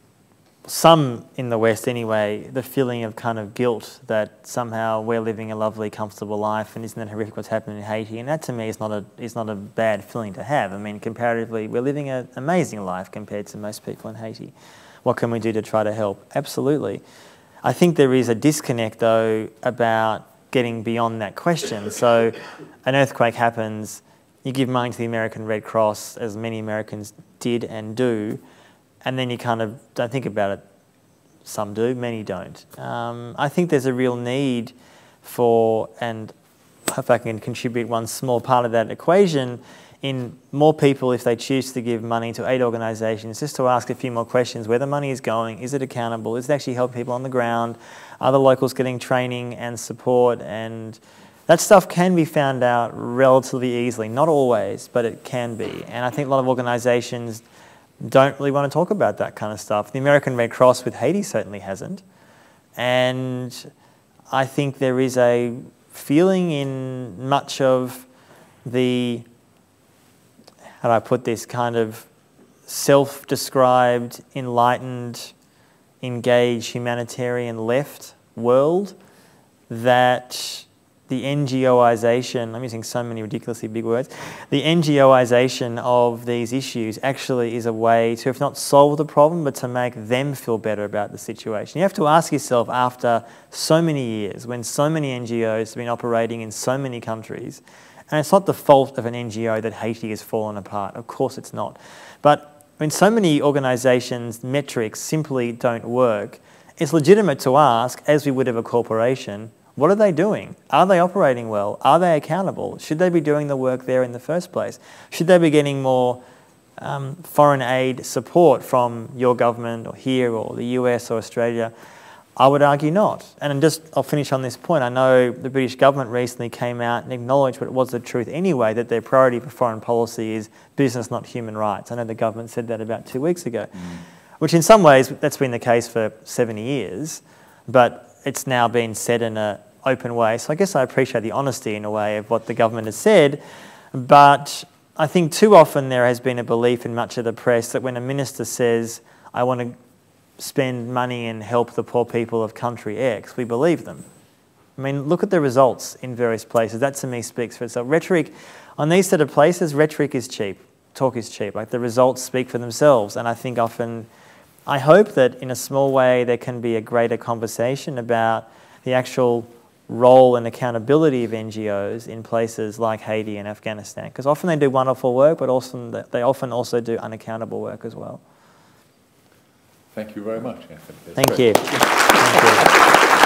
some in the West anyway, the feeling of kind of guilt that somehow we're living a lovely, comfortable life, and isn't that horrific what's happening in Haiti? And that to me is not a bad feeling to have. I mean, comparatively, we're living an amazing life compared to most people in Haiti. What can we do to try to help? Absolutely. I think there is a disconnect, though, about getting beyond that question. So an earthquake happens, you give money to the American Red Cross, as many Americans did and do, and then you kind of don't think about it. Some do, many don't. I think there's a real need for, and if I can contribute one small part of that equation, in more people, if they choose to give money to aid organisations, just to ask a few more questions: where the money is going, is it accountable, is it actually helping people on the ground, are the locals getting training and support? And that stuff can be found out relatively easily, not always, but it can be. And I think a lot of organisations don't really want to talk about that kind of stuff. The American Red Cross with Haiti certainly hasn't. And I think there is a feeling in much of the, how do I put this, kind of self-described, enlightened, engaged humanitarian left world that the NGOization, I'm using so many ridiculously big words, the NGOization of these issues actually is a way to, if not solve the problem, but to make them feel better about the situation. You have to ask yourself, after so many years, when so many NGOs have been operating in so many countries, and it's not the fault of an NGO that Haiti has fallen apart, of course it's not, but when so many organisations' metrics simply don't work, it's legitimate to ask, as we would of a corporation, what are they doing? Are they operating well? Are they accountable? Should they be doing the work there in the first place? Should they be getting more foreign aid support from your government or here or the US or Australia? I would argue not. And I'll finish on this point. I know the British government recently came out and acknowledged what was the truth anyway, that their priority for foreign policy is business, not human rights. I know the government said that about 2 weeks ago, which in some ways that's been the case for 70 years, but it's now been said in an open way. So I guess I appreciate the honesty in a way of what the government has said, but I think too often there has been a belief in much of the press that when a minister says, I want to spend money and help the poor people of country X, we believe them. I mean, look at the results in various places. That to me speaks for itself. Rhetoric, on these sort of places, rhetoric is cheap. Talk is cheap. Like, the results speak for themselves. And I think often, I hope that in a small way there can be a greater conversation about the actual role and accountability of NGOs in places like Haiti and Afghanistan, because often they do wonderful work, but also they often also do unaccountable work as well. Thank you very much, Anthony. Thank you. Thank you.